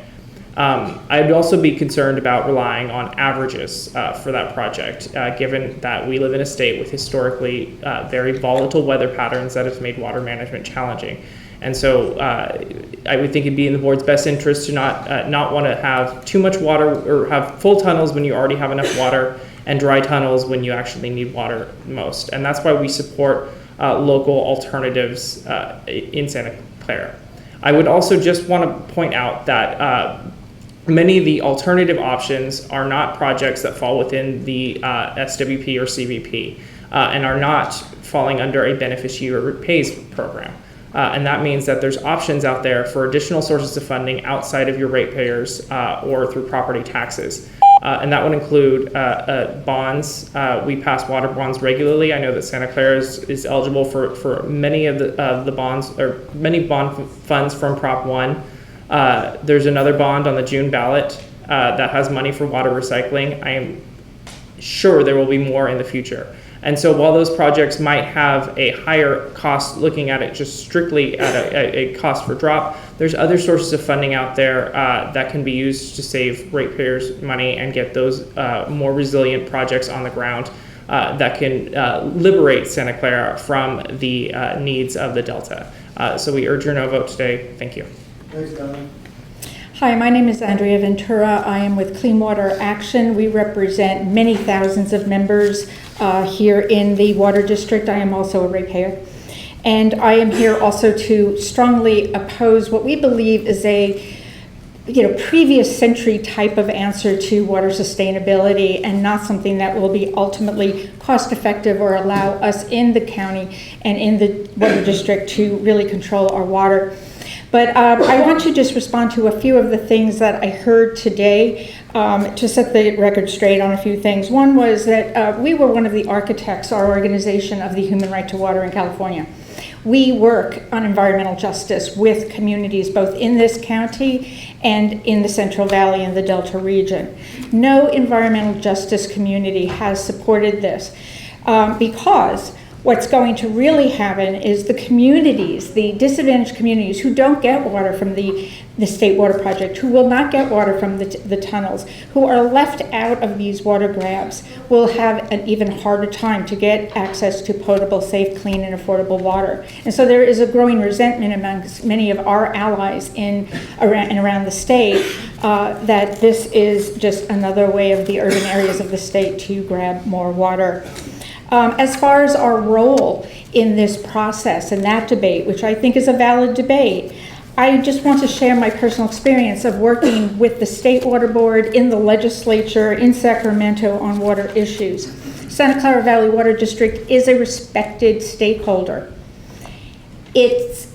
I'd also be concerned about relying on averages for that project, given that we live in a state with historically very volatile weather patterns that have made water management challenging. And so I would think it'd be in the board's best interest to not want to have too much water or have full tunnels when you already have enough water, and dry tunnels when you actually need water most. And that's why we support local alternatives in Santa Clara. I would also just want to point out that many of the alternative options are not projects that fall within the SWP or CVP and are not falling under a beneficiary pays program. And that means that there's options out there for additional sources of funding outside of your ratepayers or through property taxes. And that would include bonds. We pass water bonds regularly. I know that Santa Clara is eligible for many of the bonds, or many bond funds from Prop 1. There's another bond on the June ballot that has money for water recycling. I am sure there will be more in the future. And so while those projects might have a higher cost, looking at it just strictly at a cost per drop, there's other sources of funding out there that can be used to save ratepayers money and get those more resilient projects on the ground that can liberate Santa Clara from the needs of the Delta. So we urge your no vote today. Thank you. Thanks, Donna. Hi, my name is Andrea Ventura. I am with Clean Water Action. We represent many thousands of members here in the Water District. I am also a ratepayer. And I am here also to strongly oppose what we believe is a previous century type of answer to water sustainability, and not something that will be ultimately cost effective or allow us in the county and in the water district to really control our water. But I want to just respond to a few of the things that I heard today, to set the record straight on a few things. One was that we were one of the architects, our organization, of the human right to water in California. We work on environmental justice with communities both in this county and in the Central Valley and the Delta region. No environmental justice community has supported this because what's going to really happen is the communities, the disadvantaged communities who don't get water from the state water project, who will not get water from the tunnels, who are left out of these water grabs, will have an even harder time to get access to potable, safe, clean, and affordable water. And so there is a growing resentment amongst many of our allies in and around the state that this is just another way of the urban areas of the state to grab more water. As far as our role in this process and that debate, which I think is a valid debate, I just want to share my personal experience of working with the State Water Board, in the legislature, in Sacramento on water issues. Santa Clara Valley Water District is a respected stakeholder. Its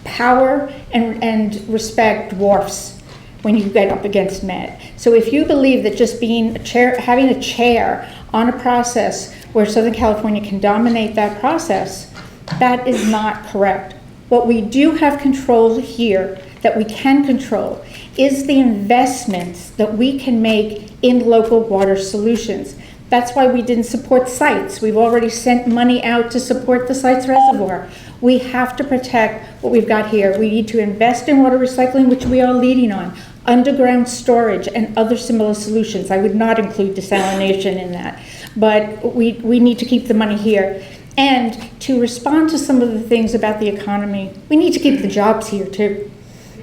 power and respect dwarfs when you get up against Met. So if you believe that just being a chair, having a chair on a process where Southern California can dominate that process, that is not correct. What we do have control here, that we can control, is the investments that we can make in local water solutions. That's why we didn't support sites. We've already sent money out to support the sites reservoir. We have to protect what we've got here. We need to invest in water recycling, which we are leading on, underground storage, and other similar solutions. I would not include desalination in that, but we need to keep the money here. And to respond to some of the things about the economy, we need to keep the jobs here too,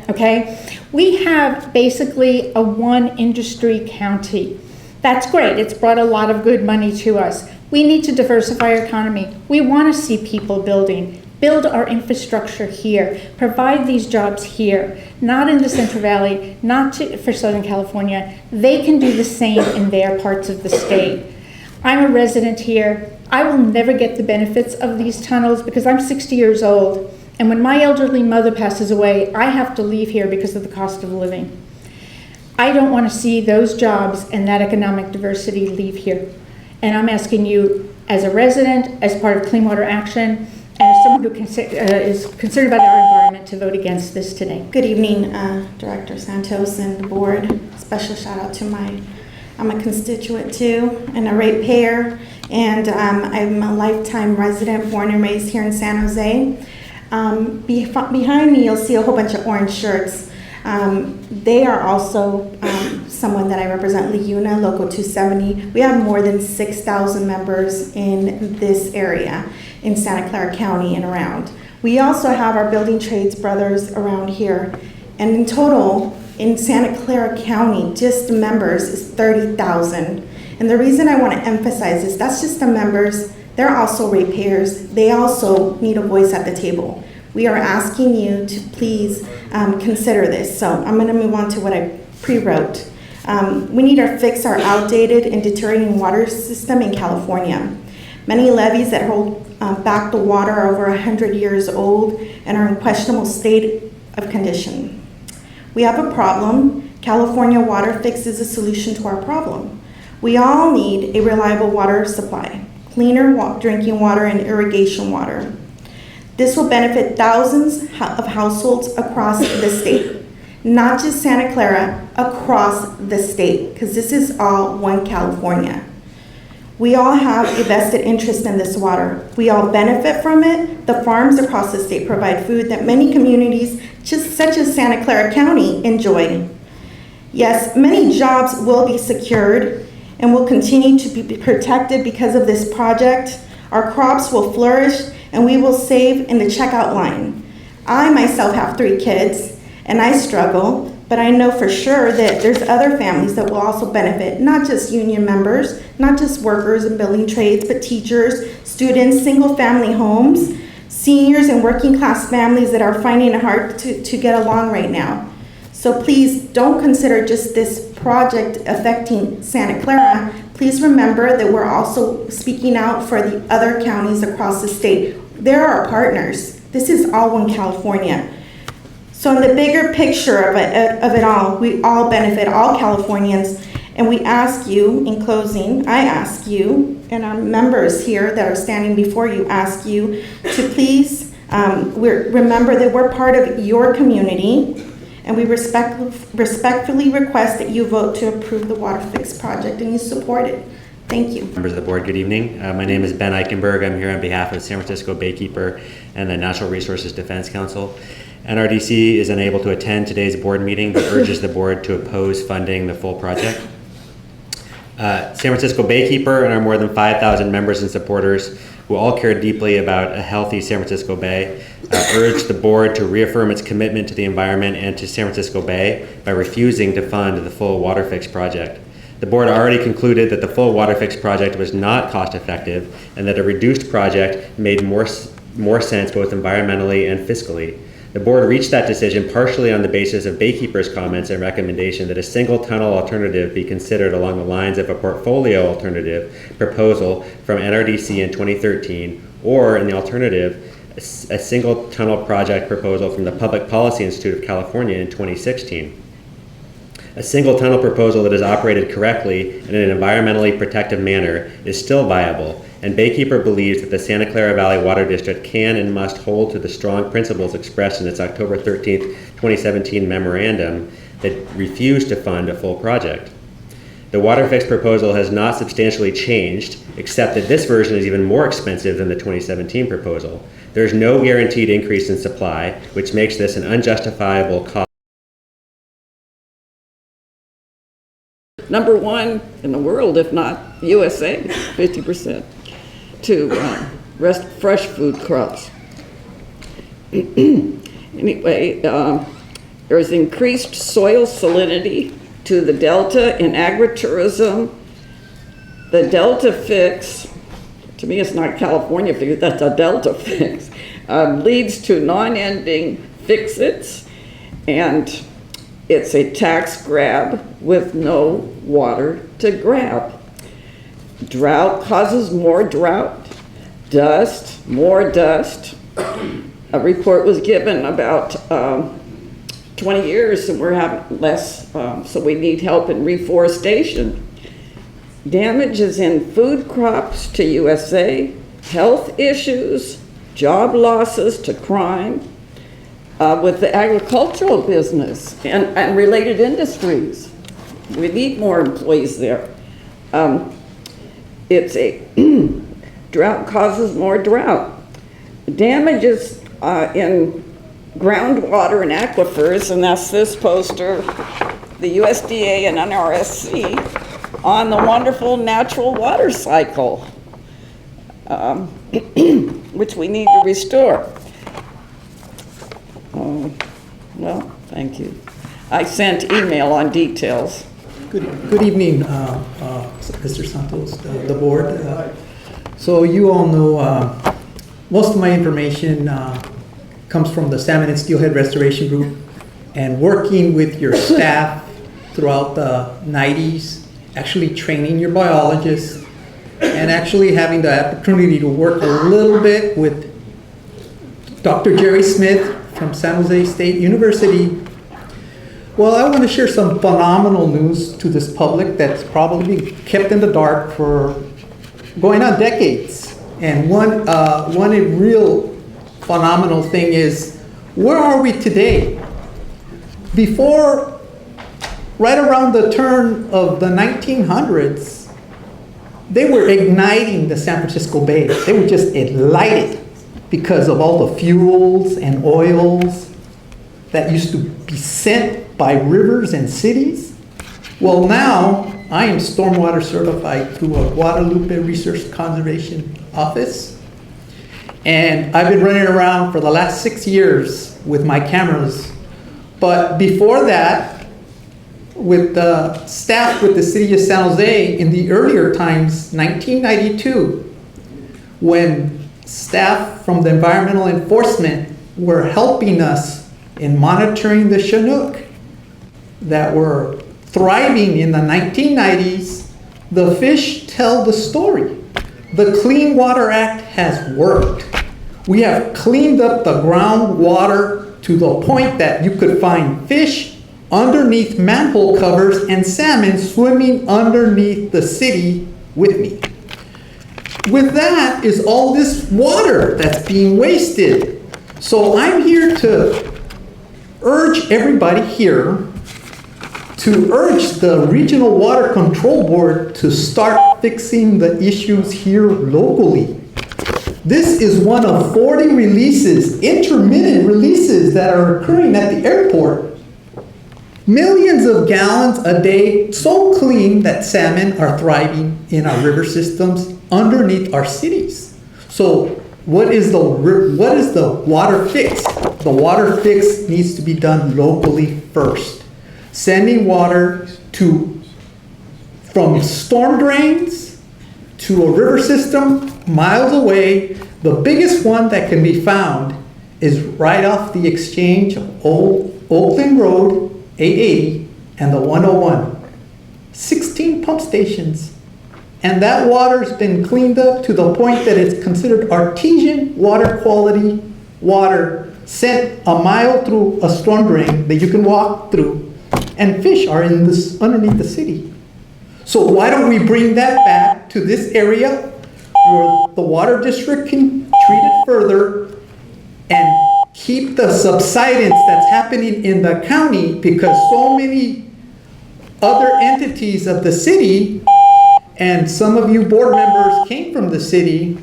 okay? We have basically a one industry county. That's great, it's brought a lot of good money to us. We need to diversify our economy. We want to see people build our infrastructure here, provide these jobs here, not in the Central Valley, not for Southern California. They can do the same in their parts of the state. I'm a resident here. I will never get the benefits of these tunnels because I'm 60 years old. And when my elderly mother passes away, I have to leave here because of the cost of living. I don't want to see those jobs and that economic diversity leave here. And I'm asking you, as a resident, as part of Clean Water Action, and as someone who is concerned about our environment, to vote against this today. Good evening, Director Santos and the board. Special shout out to I'm a constituent too, and a ratepayer, and I'm a lifetime resident, born and raised here in San Jose. Behind me, you'll see a whole bunch of orange shirts. They are also someone that I represent, LIUNA, Local 270. We have more than 6,000 members in this area in Santa Clara County and around. We also have our building trades brothers around here, and in total, in Santa Clara County, just the members is 30,000. And the reason I want to emphasize this, that's just the members. They're also ratepayers. They also need a voice at the table. We are asking you to please consider this. So I'm going to move on to what I pre-wrote. We need to fix our outdated and deteriorating water system in California. Many levees that hold back the water are over 100 years old and are in questionable state of condition. We have a problem. California Water Fix is a solution to our problem. We all need a reliable water supply, cleaner drinking water and irrigation water. This will benefit thousands of households across the state, not just Santa Clara, across the state, because this is all one California. We all have a vested interest in this water. We all benefit from it. The farms across the state provide food that many communities, just such as Santa Clara County, enjoy. Yes, many jobs will be secured and will continue to be protected because of this project. Our crops will flourish and we will save in the checkout line. I myself have 3 kids and I struggle, but I know for sure that there's other families that will also benefit, not just union members, not just workers and building trades, but teachers, students, single family homes, seniors and working class families that are finding it hard to get along right now. So please don't consider just this project affecting Santa Clara. Please remember that we're also speaking out for the other counties across the state. They're our partners. This is all one California. So in the bigger picture of it all, we all benefit, all Californians. And we ask you, in closing, I ask you, and our members here that are standing before you, ask you to please remember that we're part of your community, and we respectfully request that you vote to approve the water fix project and you support it. Thank you. Members of the board, good evening. My name is Ben Eichenberg. I'm here on behalf of San Francisco Baykeeper and the Natural Resources Defense Council. NRDC is unable to attend today's board meeting but urges the board to oppose funding the full project. San Francisco Baykeeper and our more than 5,000 members and supporters who all care deeply about a healthy San Francisco Bay urge the board to reaffirm its commitment to the environment and to San Francisco Bay by refusing to fund the full water fix project. The board already concluded that the full water fix project was not cost effective and that a reduced project made more sense both environmentally and fiscally. The board reached that decision partially on the basis of Baykeeper's comments and recommendation that a single tunnel alternative be considered along the lines of a portfolio alternative proposal from NRDC in 2013, or in the alternative, a single tunnel project proposal from the Public Policy Institute of California in 2016. A single tunnel proposal that is operated correctly and in an environmentally protective manner is still viable, and Baykeeper believes that the Santa Clara Valley Water District can and must hold to the strong principles expressed in its October 13th, 2017 memorandum that refused to fund a full project. The water fix proposal has not substantially changed, except that this version is even more expensive than the 2017 proposal. There is no guaranteed increase in supply, which makes this an unjustifiable cost. Number one in the world, if not USA, 50% to fresh food crops. Anyway, there's increased soil salinity to the Delta in agritourism. The Delta fix, to me it's not California fix, that's a Delta fix, leads to non-ending fix-its, and it's a tax grab with no water to grab. Drought causes more drought, dust, more dust. A report was given about 20 years and we're having less, so we need help in reforestation. Damages in food crops to USA, health issues, job losses to crime, with the agricultural business and related industries. We need more employees there. It's a drought causes more drought. Damages in groundwater and aquifers, and that's this poster, the USDA and NRSC, on the wonderful natural water cycle, which we need to restore. Well, thank you. I sent email on details. Good evening, Mr. Santos, the board. So you all know most of my information comes from the Salmon and Steelhead Restoration Group, and working with your staff throughout the 90s, actually training your biologists, and actually having the opportunity to work a little bit with Dr. Jerry Smith from San Jose State University. Well, I want to share some phenomenal news to this public that's probably been kept in the dark for going on decades. And one real phenomenal thing is, where are we today? Before, right around the turn of the 1900s, they were igniting the San Francisco Bay. They would just light it because of all the fuels and oils that used to be sent by rivers and cities. Well, now I am stormwater certified through a Guadalupe Research Conservation Office. And I've been running around for the last 6 years with my cameras. But before that, with the staff with the city of San Jose in the earlier times, 1992, when staff from the environmental enforcement were helping us in monitoring the Chinook, that were thriving in the 1990s, the fish tell the story. The Clean Water Act has worked. We have cleaned up the groundwater to the point that you could find fish underneath manhole covers and salmon swimming underneath the city with me. With that is all this water that's being wasted. So I'm here to urge everybody here to urge the Regional Water Control Board to start fixing the issues here locally. This is one of 40 releases, intermittent releases that are occurring at the airport. Millions of gallons a day, so clean that salmon are thriving in our river systems underneath our cities. So what is the water fix? The water fix needs to be done locally first. Sending water from storm drains to a river system miles away. The biggest one that can be found is right off the exchange of Old Oakland Road, 880, and the 101. 16 pump stations. And that water's been cleaned up to the point that it's considered artesian water quality water sent a mile through a storm drain that you can walk through. And fish are in this underneath the city. So why don't we bring that back to this area where the water district can treat it further and keep the subsidence that's happening in the county, because so many other entities of the city, and some of you board members came from the city.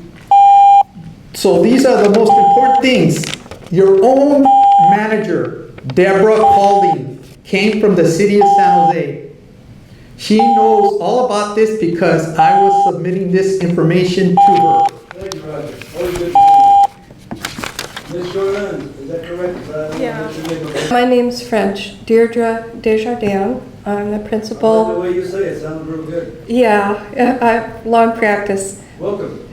So these are the most important things. Your own manager, Deborah Paulding, came from the city of San Jose. She knows all about this because I was submitting this information to her. Thank you, Roger. Always good to see you. Ms. Jordan, is that correct? Yeah. My name's French, Deirdre Desjardins. I'm the principal. The way you say it sounds real good. Yeah, long practice. Welcome.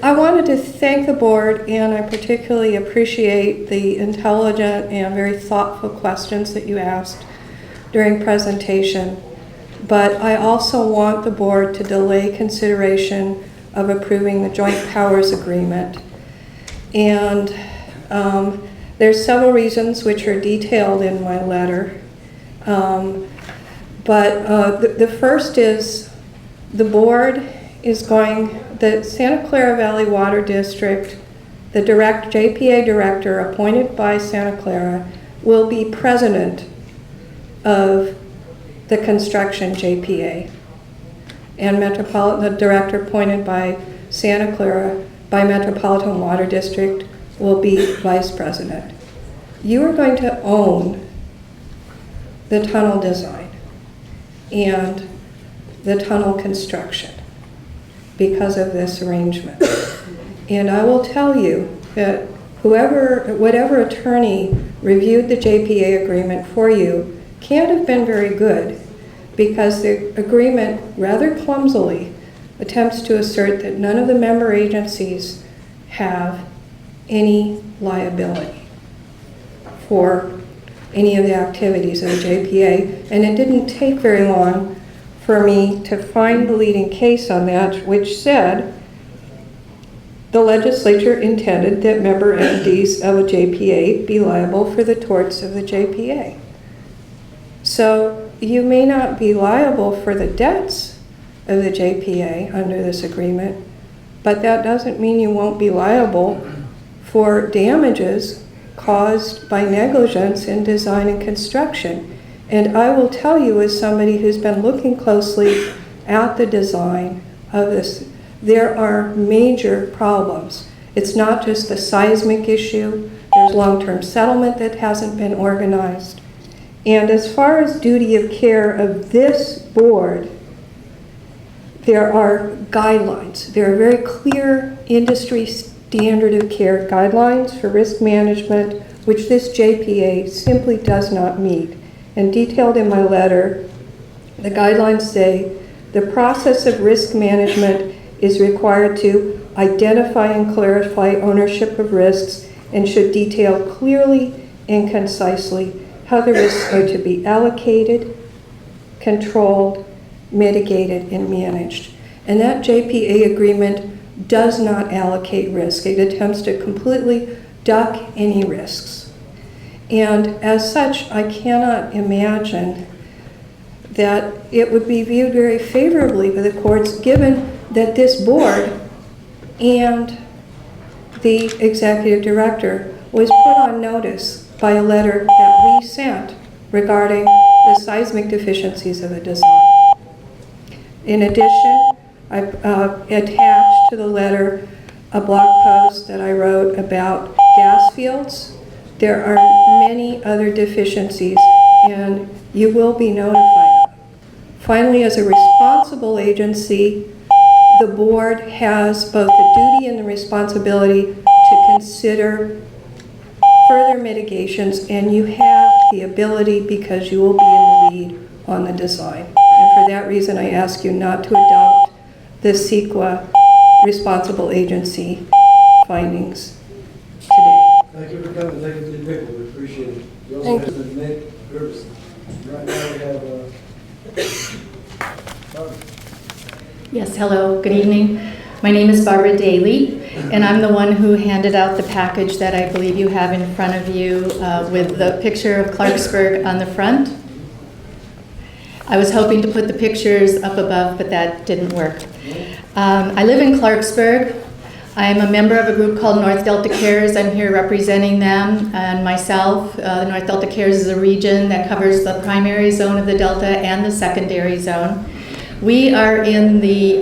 I wanted to thank the board, and I particularly appreciate the intelligent and very thoughtful questions that you asked during presentation. But I also want the board to delay consideration of approving the Joint Powers Agreement. And there's several reasons which are detailed in my letter. But the first is the board is the Santa Clara Valley Water District, the JPA director appointed by Santa Clara will be president of the construction JPA, and Metropolitan, the director appointed by Santa Clara by Metropolitan Water District will be vice president. You are going to own the tunnel design and the tunnel construction because of this arrangement. And I will tell you that whatever attorney reviewed the JPA agreement for you can't have been very good, because the agreement rather clumsily attempts to assert that none of the member agencies have any liability for any of the activities of the JPA. And it didn't take very long for me to find the leading case on that, which said the legislature intended that member entities of a JPA be liable for the torts of the JPA. So you may not be liable for the debts of the JPA under this agreement, but that doesn't mean you won't be liable for damages caused by negligence in design and construction. And I will tell you, as somebody who's been looking closely at the design of this, there are major problems. It's not just the seismic issue, there's long-term settlement that hasn't been organized. And as far as duty of care of this board, there are guidelines. There are very clear industry standard of care guidelines for risk management, which this JPA simply does not meet. And detailed in my letter, the guidelines say the process of risk management is required to identify and clarify ownership of risks and should detail clearly and concisely how the risks are to be allocated, controlled, mitigated, and managed. And that JPA agreement does not allocate risk. It attempts to completely duck any risks. And as such, I cannot imagine that it would be viewed very favorably by the courts, given that this board and the executive director was put on notice by a letter that we sent regarding the seismic deficiencies of the design. In addition, I've attached to the letter a blog post that I wrote about gas fields. There are many other deficiencies, and you will be notified. Finally, as a responsible agency, the board has both the duty and the responsibility to consider further mitigations, and you have the ability because you will be in the lead on the design. And for that reason, I ask you not to adopt the CEQA responsible agency findings today. Thank you for coming, thank you for the paper, we appreciate it. You also Thank have Nick Gervison. Right now we have, Barbara. Yes, hello, good evening. My name is Barbara Daly, and I'm the one who handed out the package that I believe you have in front of you with the picture of Clarksburg on the front. I was hoping to put the pictures up above, but that didn't work. I live in Clarksburg. I am a member of a group called North Delta Cares. I'm here representing them and myself. North Delta Cares is a region that covers the primary zone of the Delta and the secondary zone. We are in the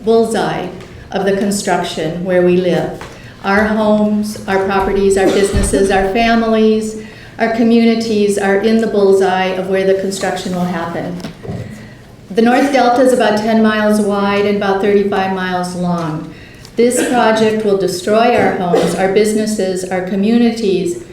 bullseye of the construction where we live. Our homes, our properties, our businesses, our families, our communities are in the bullseye of where the construction will happen. The North Delta is about 10 miles wide and about 35 miles long. This project will destroy our homes, our businesses, our communities,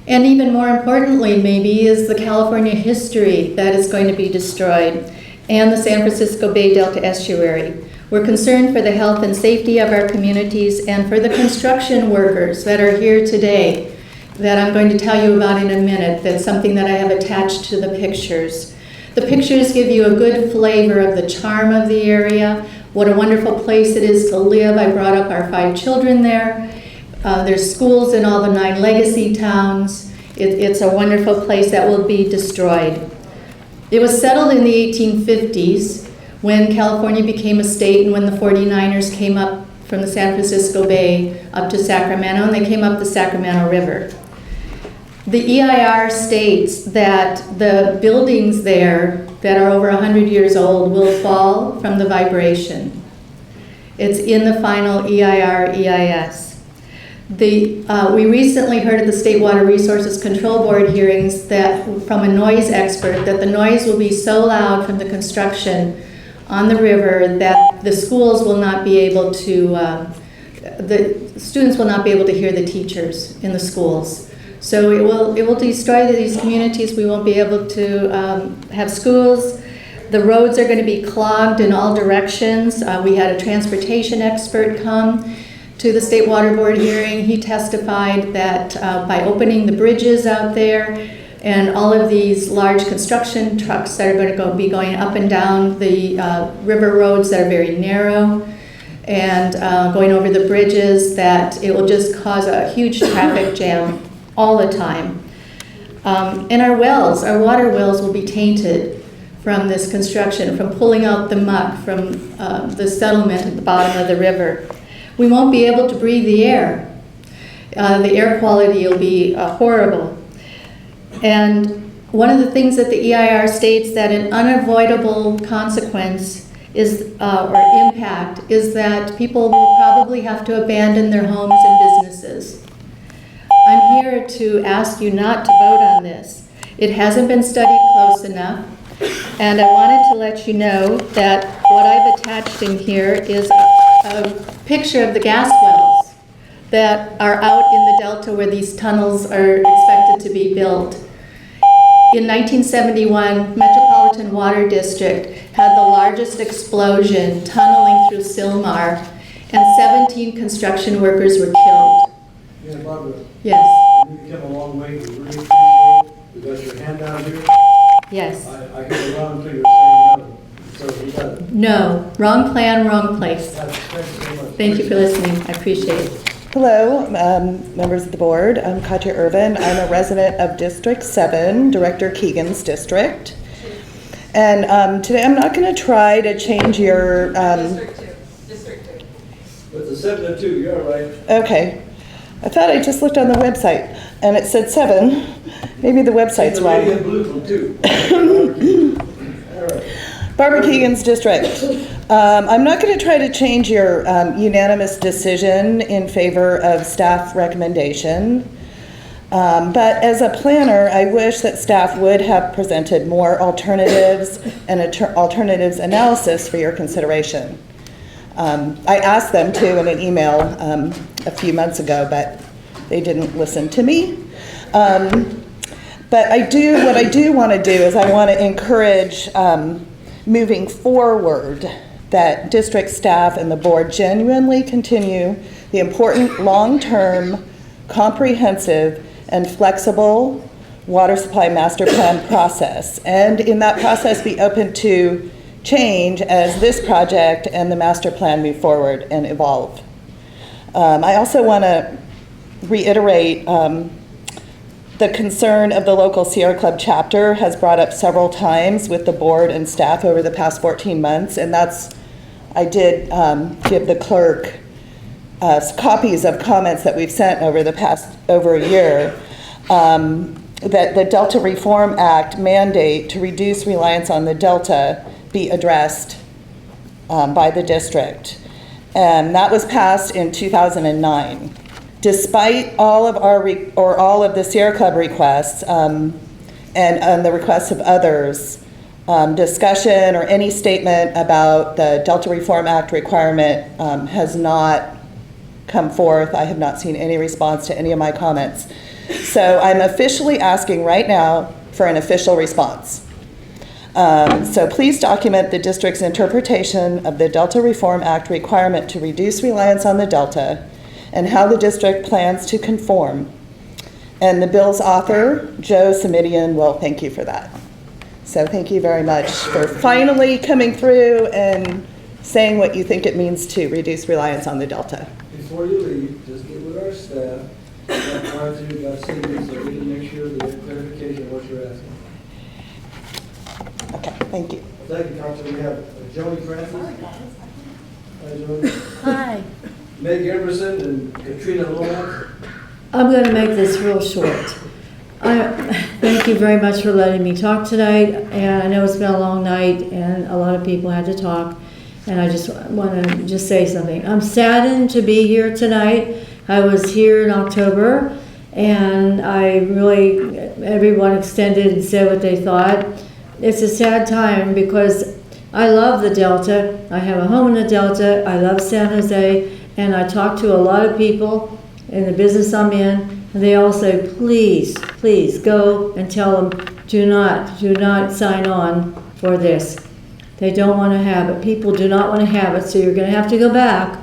and even more importantly, maybe, is the California history that is going to be destroyed, and the San Francisco Bay Delta estuary. We're concerned for the health and safety of our communities and for the construction workers that are here today that I'm going to tell you about in a minute. That's something that I have attached to the pictures. The pictures give you a good flavor of the charm of the area, what a wonderful place it is to live. I brought up our 5 children there. There's schools in all the 9 legacy towns. It's a wonderful place that will be destroyed. It was settled in the 1850s when California became a state and when the 49ers came up from the San Francisco Bay up to Sacramento, and they came up the Sacramento River. The EIR states that the buildings there that are over 100 years old will fall from the vibration. It's in the final EIR EIS. We recently heard at the State Water Resources Control Board hearings that from a noise expert that the noise will be so loud from the construction on the river that the schools will not be able to, the students will not be able to hear the teachers in the schools. So it will destroy these communities. We won't be able to have schools. The roads are going to be clogged in all directions. We had a transportation expert come to the State Water Board hearing. He testified that by opening the bridges out there and all of these large construction trucks that are going to be going up and down the river roads that are very narrow and going over the bridges, that it will just cause a huge traffic jam all the time. And our wells, our water wells will be tainted from this construction, from pulling out the muck from the settlement at the bottom of the river. We won't be able to breathe the air. The air quality will be horrible. And one of the things that the EIR states that an unavoidable consequence is, or impact, is that people will probably have to abandon their homes and businesses. I'm here to ask you not to vote on this. It hasn't been studied close enough, and I wanted to let you know that what I've attached in here is a picture of the gas wells that are out in the Delta where these tunnels are expected to be built. In 1971, Metropolitan Water District had the largest explosion tunneling through Sylmar, and 17 construction workers were killed. Yeah, Barbara. Yes. come a long way. We really appreciate it. We got your hand down here. Yes. I hear the wrong figure saying no. So we got it. No, wrong plan, wrong place. Thank you so much. Thank you for listening. I appreciate it. Hello, members of the board. I'm Katya Irvin. I'm a resident of District 7, Director Keegan's district. And today I'm not going to try to change your... District 2. With the 7 and 2, you're right. Okay. I thought I just looked on the website and it said 7. Maybe the website's wrong. The blue from 2. All right. Barbara Keegan's district. I'm not going to try to change your unanimous decision in favor of staff recommendation. But as a planner, I wish that staff would have presented more alternatives and alternatives analysis for your consideration. I asked them to in an email a few months ago, but they didn't listen to me. But what I do want to do is I want to encourage moving forward that district staff and the board genuinely continue the important long-term, comprehensive, and flexible water supply master plan process. And in that process, be open to change as this project and the master plan move forward and evolve. I also want to reiterate the concern of the local Sierra Club chapter has brought up several times with the board and staff over the past 14 months, and I did give the clerk copies of comments that we've sent over the past over a year, that the Delta Reform Act mandate to reduce reliance on the Delta be addressed by the district. And that was passed in 2009. Despite all of all of the Sierra Club requests and the requests of others, discussion or any statement about the Delta Reform Act requirement has not come forth. I have not seen any response to any of my comments. So I'm officially asking right now for an official response. So please document the district's interpretation of the Delta Reform Act requirement to reduce reliance on the Delta and how the district plans to conform. And the bill's author, Joe Simidian, will thank you for that. So thank you very much for finally coming through and saying what you think it means to reduce reliance on the Delta. Before you leave, just get with our staff. Got signals so we can make sure that we have clarification of what you're asking. Okay, thank you. Thank you, Councilor. We have Joni Francis. Hi, Joni. Hi. Meg Emerson and Katrina Lawrence. I'm going to make this real short. Thank you very much for letting me talk tonight. And I know it's been a long night and a lot of people had to talk. And I just want to just say something. I'm saddened to be here tonight. I was here in October and everyone extended and said what they thought. It's a sad time because I love the Delta. I have a home in the Delta. I love San Jose. And I talk to a lot of people in the business I'm in, and they all say, please, please go and tell them, do not sign on for this. They don't want to have it. People do not want to have it, so you're going to have to go back.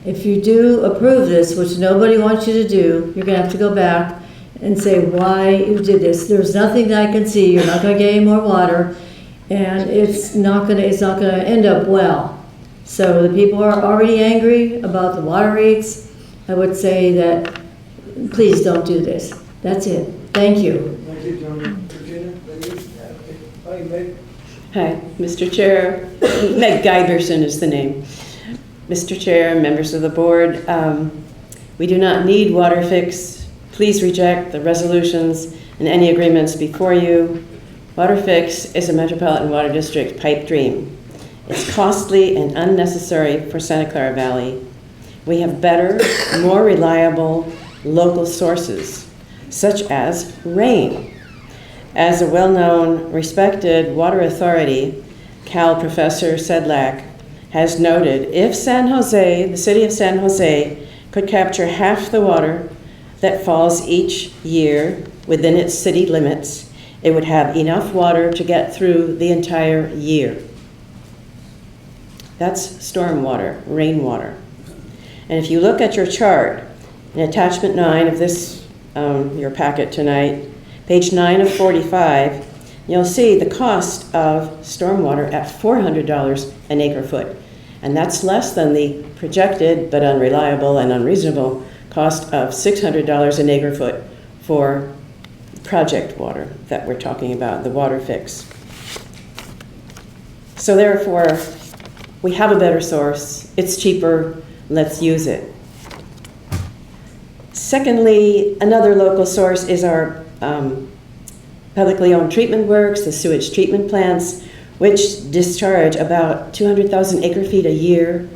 If you do approve this, which nobody wants you to do, you're going to have to go back and say why you did this. There's nothing that I can see. You're not going to get any more water, and it's not going to end up well. So the people are already angry about the water rates. I would say that please don't do this. That's it. Thank you. Thank you, Joni. Katrina, thank you. Hi, Meg. Hi, Mr. Chair. Meg Giverson is the name. Mr. Chair, members of the board, we do not need water fix. Please reject the resolutions and any agreements before you. Water fix is a Metropolitan Water District pipe dream. It's costly and unnecessary for Santa Clara Valley. We have better, more reliable local sources, such as rain. As a well-known, respected water authority, Cal Professor Sedlak has noted, if San Jose, the city of San Jose, could capture half the water that falls each year within its city limits, it would have enough water to get through the entire year. That's stormwater, rainwater. And if you look at your chart in attachment 9 of this your packet tonight, page 9 of 45, you'll see the cost of stormwater at $400 an acre foot. And that's less than the projected but unreliable and unreasonable cost of $600 an acre foot for project water that we're talking about, the water fix. So therefore, we have a better source, it's cheaper, let's use it. Secondly, another local source is our publicly owned treatment works, the sewage treatment plants, which discharge about 200,000 acre feet a year,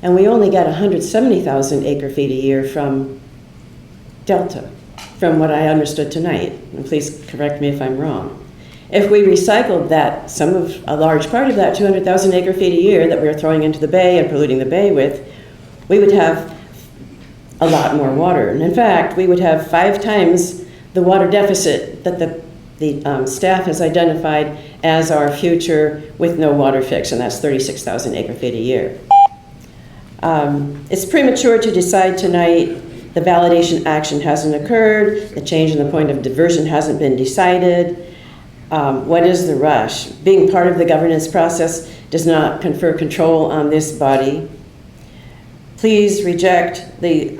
and we only get 170,000 acre feet a year from Delta, from what I understood tonight, and please correct me if I'm wrong. If we recycled that, a large part of that 200,000 acre feet a year that we're throwing into the bay and polluting the bay with, we would have a lot more water. And in fact, we would have 5 times the water deficit that the staff has identified as our future with no water fix, and that's 36,000 acre feet a year. It's premature to decide tonight. The validation action hasn't occurred. The change in the point of diversion hasn't been decided. What is the rush? Being part of the governance process does not confer control on this body. Please reject the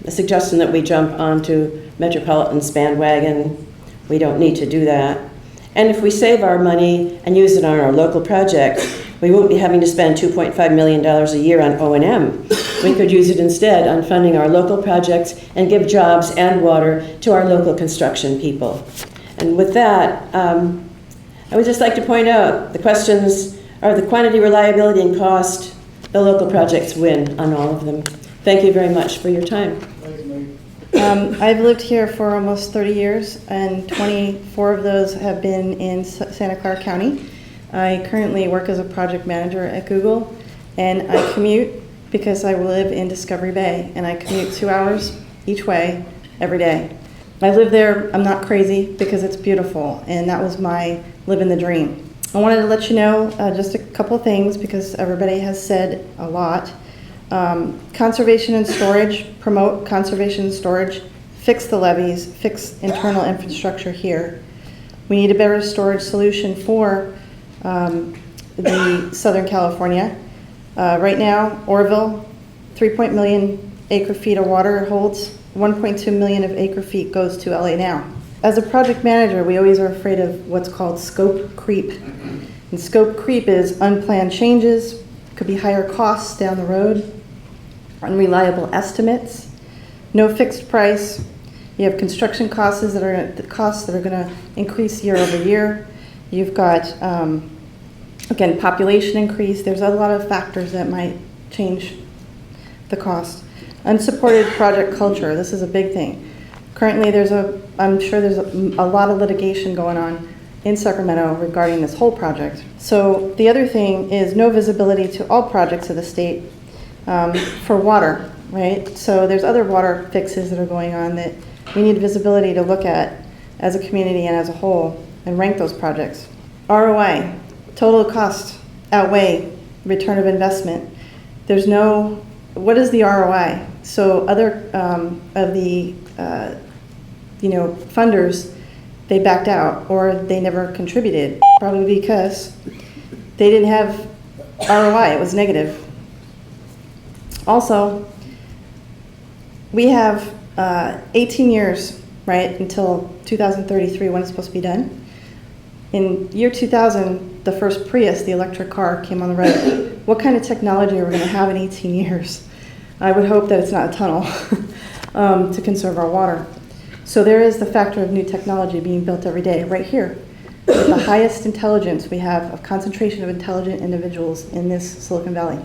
suggestion that we jump onto Metropolitan's bandwagon. We don't need to do that. And if we save our money and use it on our local projects, we won't be having to spend $2.5 million a year on O&M. We could use it instead on funding our local projects and give jobs and water to our local construction people. And with that, I would just like to point out the questions are the quantity, reliability, and cost. The local projects win on all of them. Thank you very much for your time. I've lived here for almost 30 years, and 24 of those have been in Santa Clara County. I currently work as a project manager at Google, and I commute because I live in Discovery Bay, and I commute 2 hours each way every day. I live there, I'm not crazy, because it's beautiful, and that was my living the dream. I wanted to let you know just a couple of things, because everybody has said a lot. Conservation and storage, promote conservation and storage, fix the levees, fix internal infrastructure here. We need a better storage solution for the Southern California. Right now, Oroville, 3 million acre feet of water holds, 1.2 million of acre feet goes to LA now. As a project manager, we always are afraid of what's called scope creep. And scope creep is unplanned changes, could be higher costs down the road, unreliable estimates, no fixed price. You have construction costs that are going to increase year over year. You've got, again, population increase. There's a lot of factors that might change the cost. Unsupported project culture. This is a big thing. Currently, I'm sure there's a lot of litigation going on in Sacramento regarding this whole project. So the other thing is no visibility to all projects of the state for water, right? So there's other water fixes that are going on that we need visibility to look at as a community and as a whole and rank those projects. ROI, total cost outweigh return of investment. There's no, what is the ROI? So other of the funders, they backed out or they never contributed, probably because they didn't have ROI, it was negative. Also, we have 18 years, right, until 2033 when it's supposed to be done. In year 2000, the first Prius, the electric car, came on the road. What kind of technology are we going to have in 18 years? I would hope that it's not a tunnel to conserve our water. So there is the factor of new technology being built every day, right here. With the highest intelligence we have of concentration of intelligent individuals in this Silicon Valley.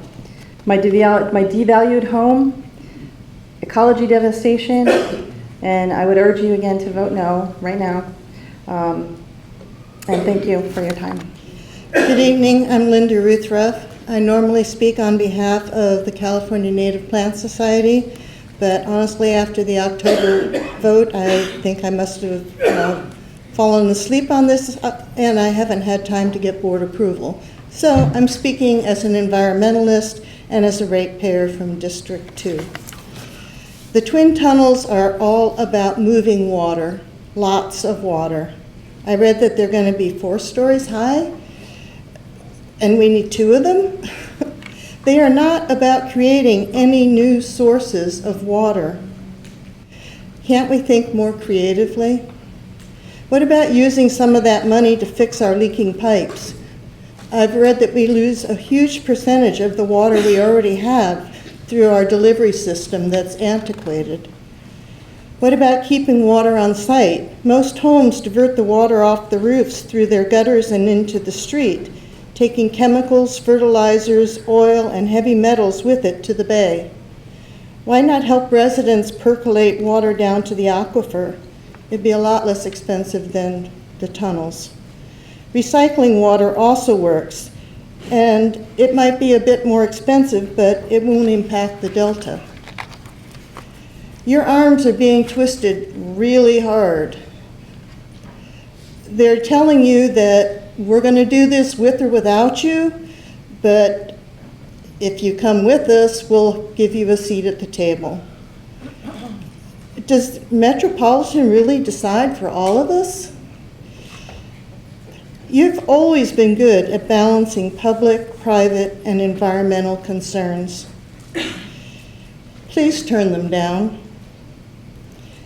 My devalued home, ecology devastation, and I would urge you again to vote no right now. And thank you for your time. Good evening, I'm Linda Ruth Ruff. I normally speak on behalf of the California Native Plant Society, but honestly, after the October vote, I think I must have fallen asleep on this, and I haven't had time to get board approval. So I'm speaking as an environmentalist and as a ratepayer from District 2. The twin tunnels are all about moving water, lots of water. I read that they're going to be 4 stories high, and we need 2 of them. They are not about creating any new sources of water. Can't we think more creatively? What about using some of that money to fix our leaking pipes? I've read that we lose a huge percentage of the water we already have through our delivery system that's antiquated. What about keeping water on site? Most homes divert the water off the roofs through their gutters and into the street, taking chemicals, fertilizers, oil, and heavy metals with it to the bay. Why not help residents percolate water down to the aquifer? It'd be a lot less expensive than the tunnels. Recycling water also works, and it might be a bit more expensive, but it won't impact the Delta. Your arms are being twisted really hard. They're telling you that we're going to do this with or without you, but if you come with us, we'll give you a seat at the table. Does Metropolitan really decide for all of us? You've always been good at balancing public, private, and environmental concerns. Please turn them down.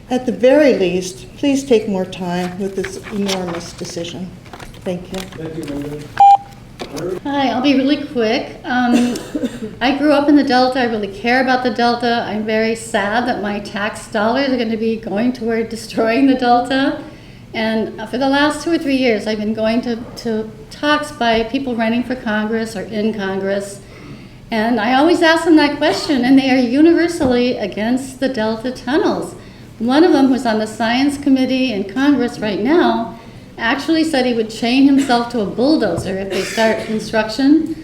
At the very least, please take more time with this enormous decision. Thank you. Thank you, Linda. Hi, I'll be really quick. I grew up in the Delta. I really care about the Delta. I'm very sad that my tax dollars are going to be going toward destroying the Delta. And for the last 2 or 3 years, I've been going to talks by people running for Congress or in Congress. And I always ask them that question, and they are universally against the Delta tunnels. One of them, who's on the Science Committee in Congress right now, actually said he would chain himself to a bulldozer if they start construction.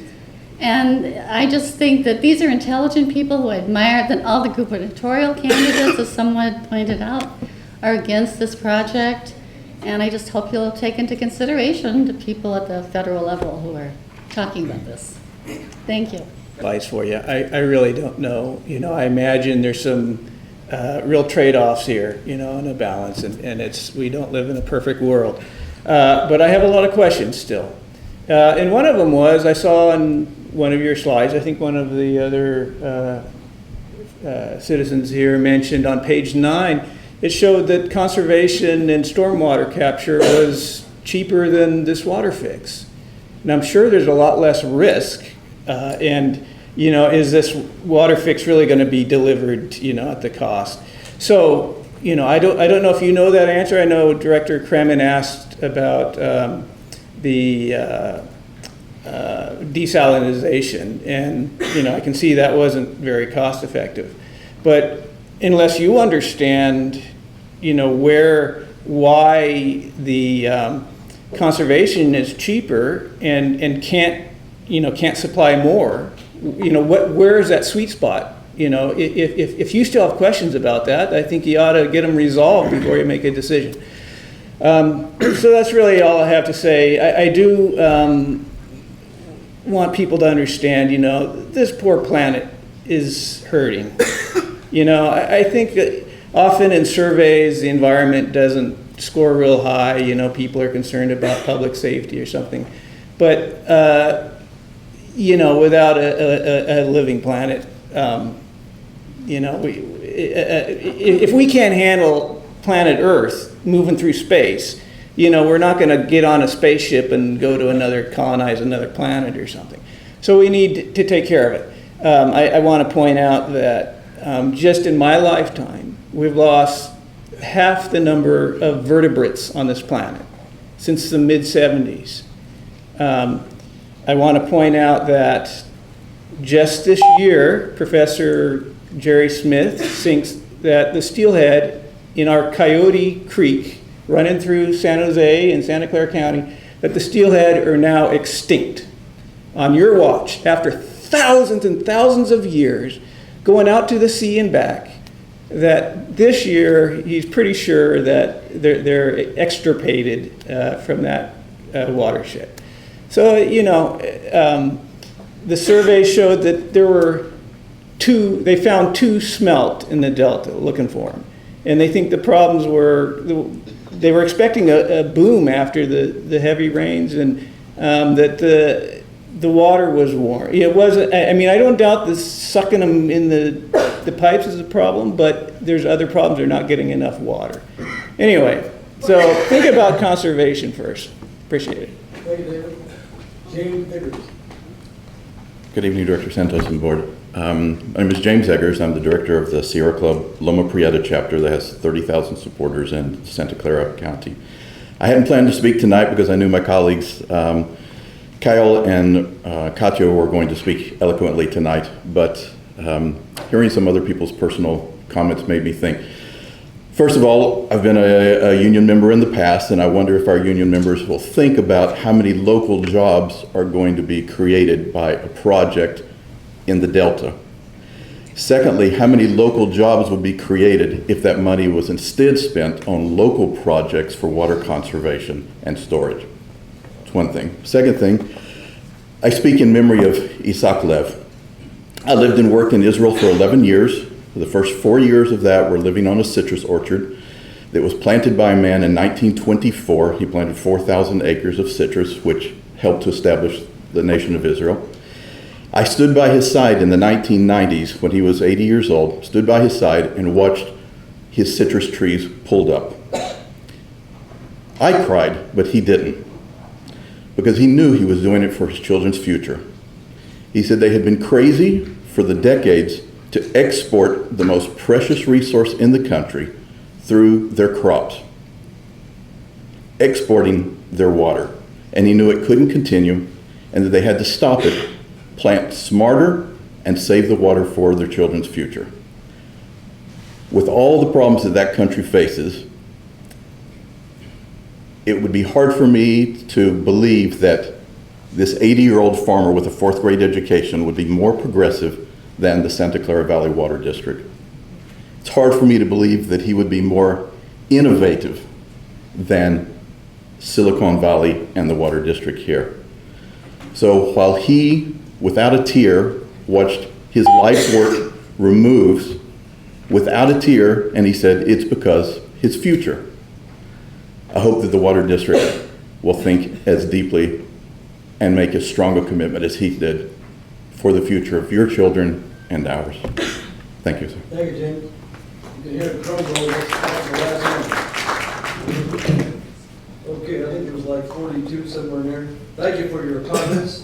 And I just think that these are intelligent people who I admire, that all the gubernatorial candidates, as someone pointed out, are against this project. And I just hope you'll take into consideration the people at the federal level who are talking about this. Thank you. Advice for you. I really don't know. I imagine there's some real trade-offs here, and a balance, and we don't live in a perfect world. But I have a lot of questions still. And one of them was, I saw on one of your slides, I think one of the other citizens here mentioned on page 9, it showed that conservation and stormwater capture was cheaper than this water fix. And I'm sure there's a lot less risk. Is this water fix really going to be delivered, at the cost? So, I don't know if you know that answer. I know Director Kremen asked about the desalinization, and I can see that wasn't very cost effective. But unless you understand, why the conservation is cheaper and can't supply more, where is that sweet spot? If you still have questions about that, I think you ought to get them resolved before you make a decision. So that's really all I have to say. I do want people to understand, this poor planet is hurting. I think that often in surveys, the environment doesn't score real high. People are concerned about public safety or something. But, without a living planet, if we can't handle planet Earth moving through space, we're not going to get on a spaceship and go to colonize another planet or something. So we need to take care of it. I want to point out that just in my lifetime, we've lost half the number of vertebrates on this planet since the mid-70s. I want to point out that just this year, Professor Jerry Smith thinks that the steelhead in our Coyote Creek, running through San Jose and Santa Clara County, that the steelhead are now extinct on your watch after thousands and thousands of years going out to the sea and back. That this year he's pretty sure that they're extirpated from that watershed. So the survey showed that there were they found two smelt in the Delta looking for them. And they think the problems were, they were expecting a boom after the heavy rains, and that the water was warm. It wasn't, I mean, I don't doubt the sucking them in the pipes is a problem, but there's other problems. They're not getting enough water. Anyway, so think about conservation first. Appreciate it. Thank you, David. James Eggers. Good evening, Director Santos and Board. My name is James Eggers. I'm the director of the Sierra Club Loma Prieta chapter that has 30,000 supporters in Santa Clara County. I hadn't planned to speak tonight because I knew my colleagues Kyle and Katya were going to speak eloquently tonight, but hearing some other people's personal comments made me think. First of all, I've been a union member in the past, and I wonder if our union members will think about how many local jobs are going to be created by a project in the Delta. Secondly, how many local jobs would be created if that money was instead spent on local projects for water conservation and storage? That's one thing. Second thing, I speak in memory of Isaac Lev. I lived and worked in Israel for 11 years. The first 4 years of that were living on a citrus orchard that was planted by a man in 1924. He planted 4,000 acres of citrus, which helped to establish the nation of Israel. I stood by his side in the 1990s when he was 80 years old, stood by his side and watched his citrus trees pulled up. I cried, but he didn't, because he knew he was doing it for his children's future. He said they had been crazy for the decades to export the most precious resource in the country through their crops, exporting their water. And he knew it couldn't continue and that they had to stop it, plant smarter, and save the water for their children's future. With all the problems that that country faces, it would be hard for me to believe that this 80-year-old farmer with a 4th grade education would be more progressive than the Santa Clara Valley Water District. It's hard for me to believe that he would be more innovative than Silicon Valley and the Water District here. So while he, without a tear, watched his life's work removed without a tear, and he said it's because his future. I hope that the Water District will think as deeply and make as strong a commitment as he did for the future of your children and ours. Thank you, sir. Thank you, James. You can hear the drum roll. That's the last one. Okay, I think it was like 42 somewhere in there. Thank you for your comments.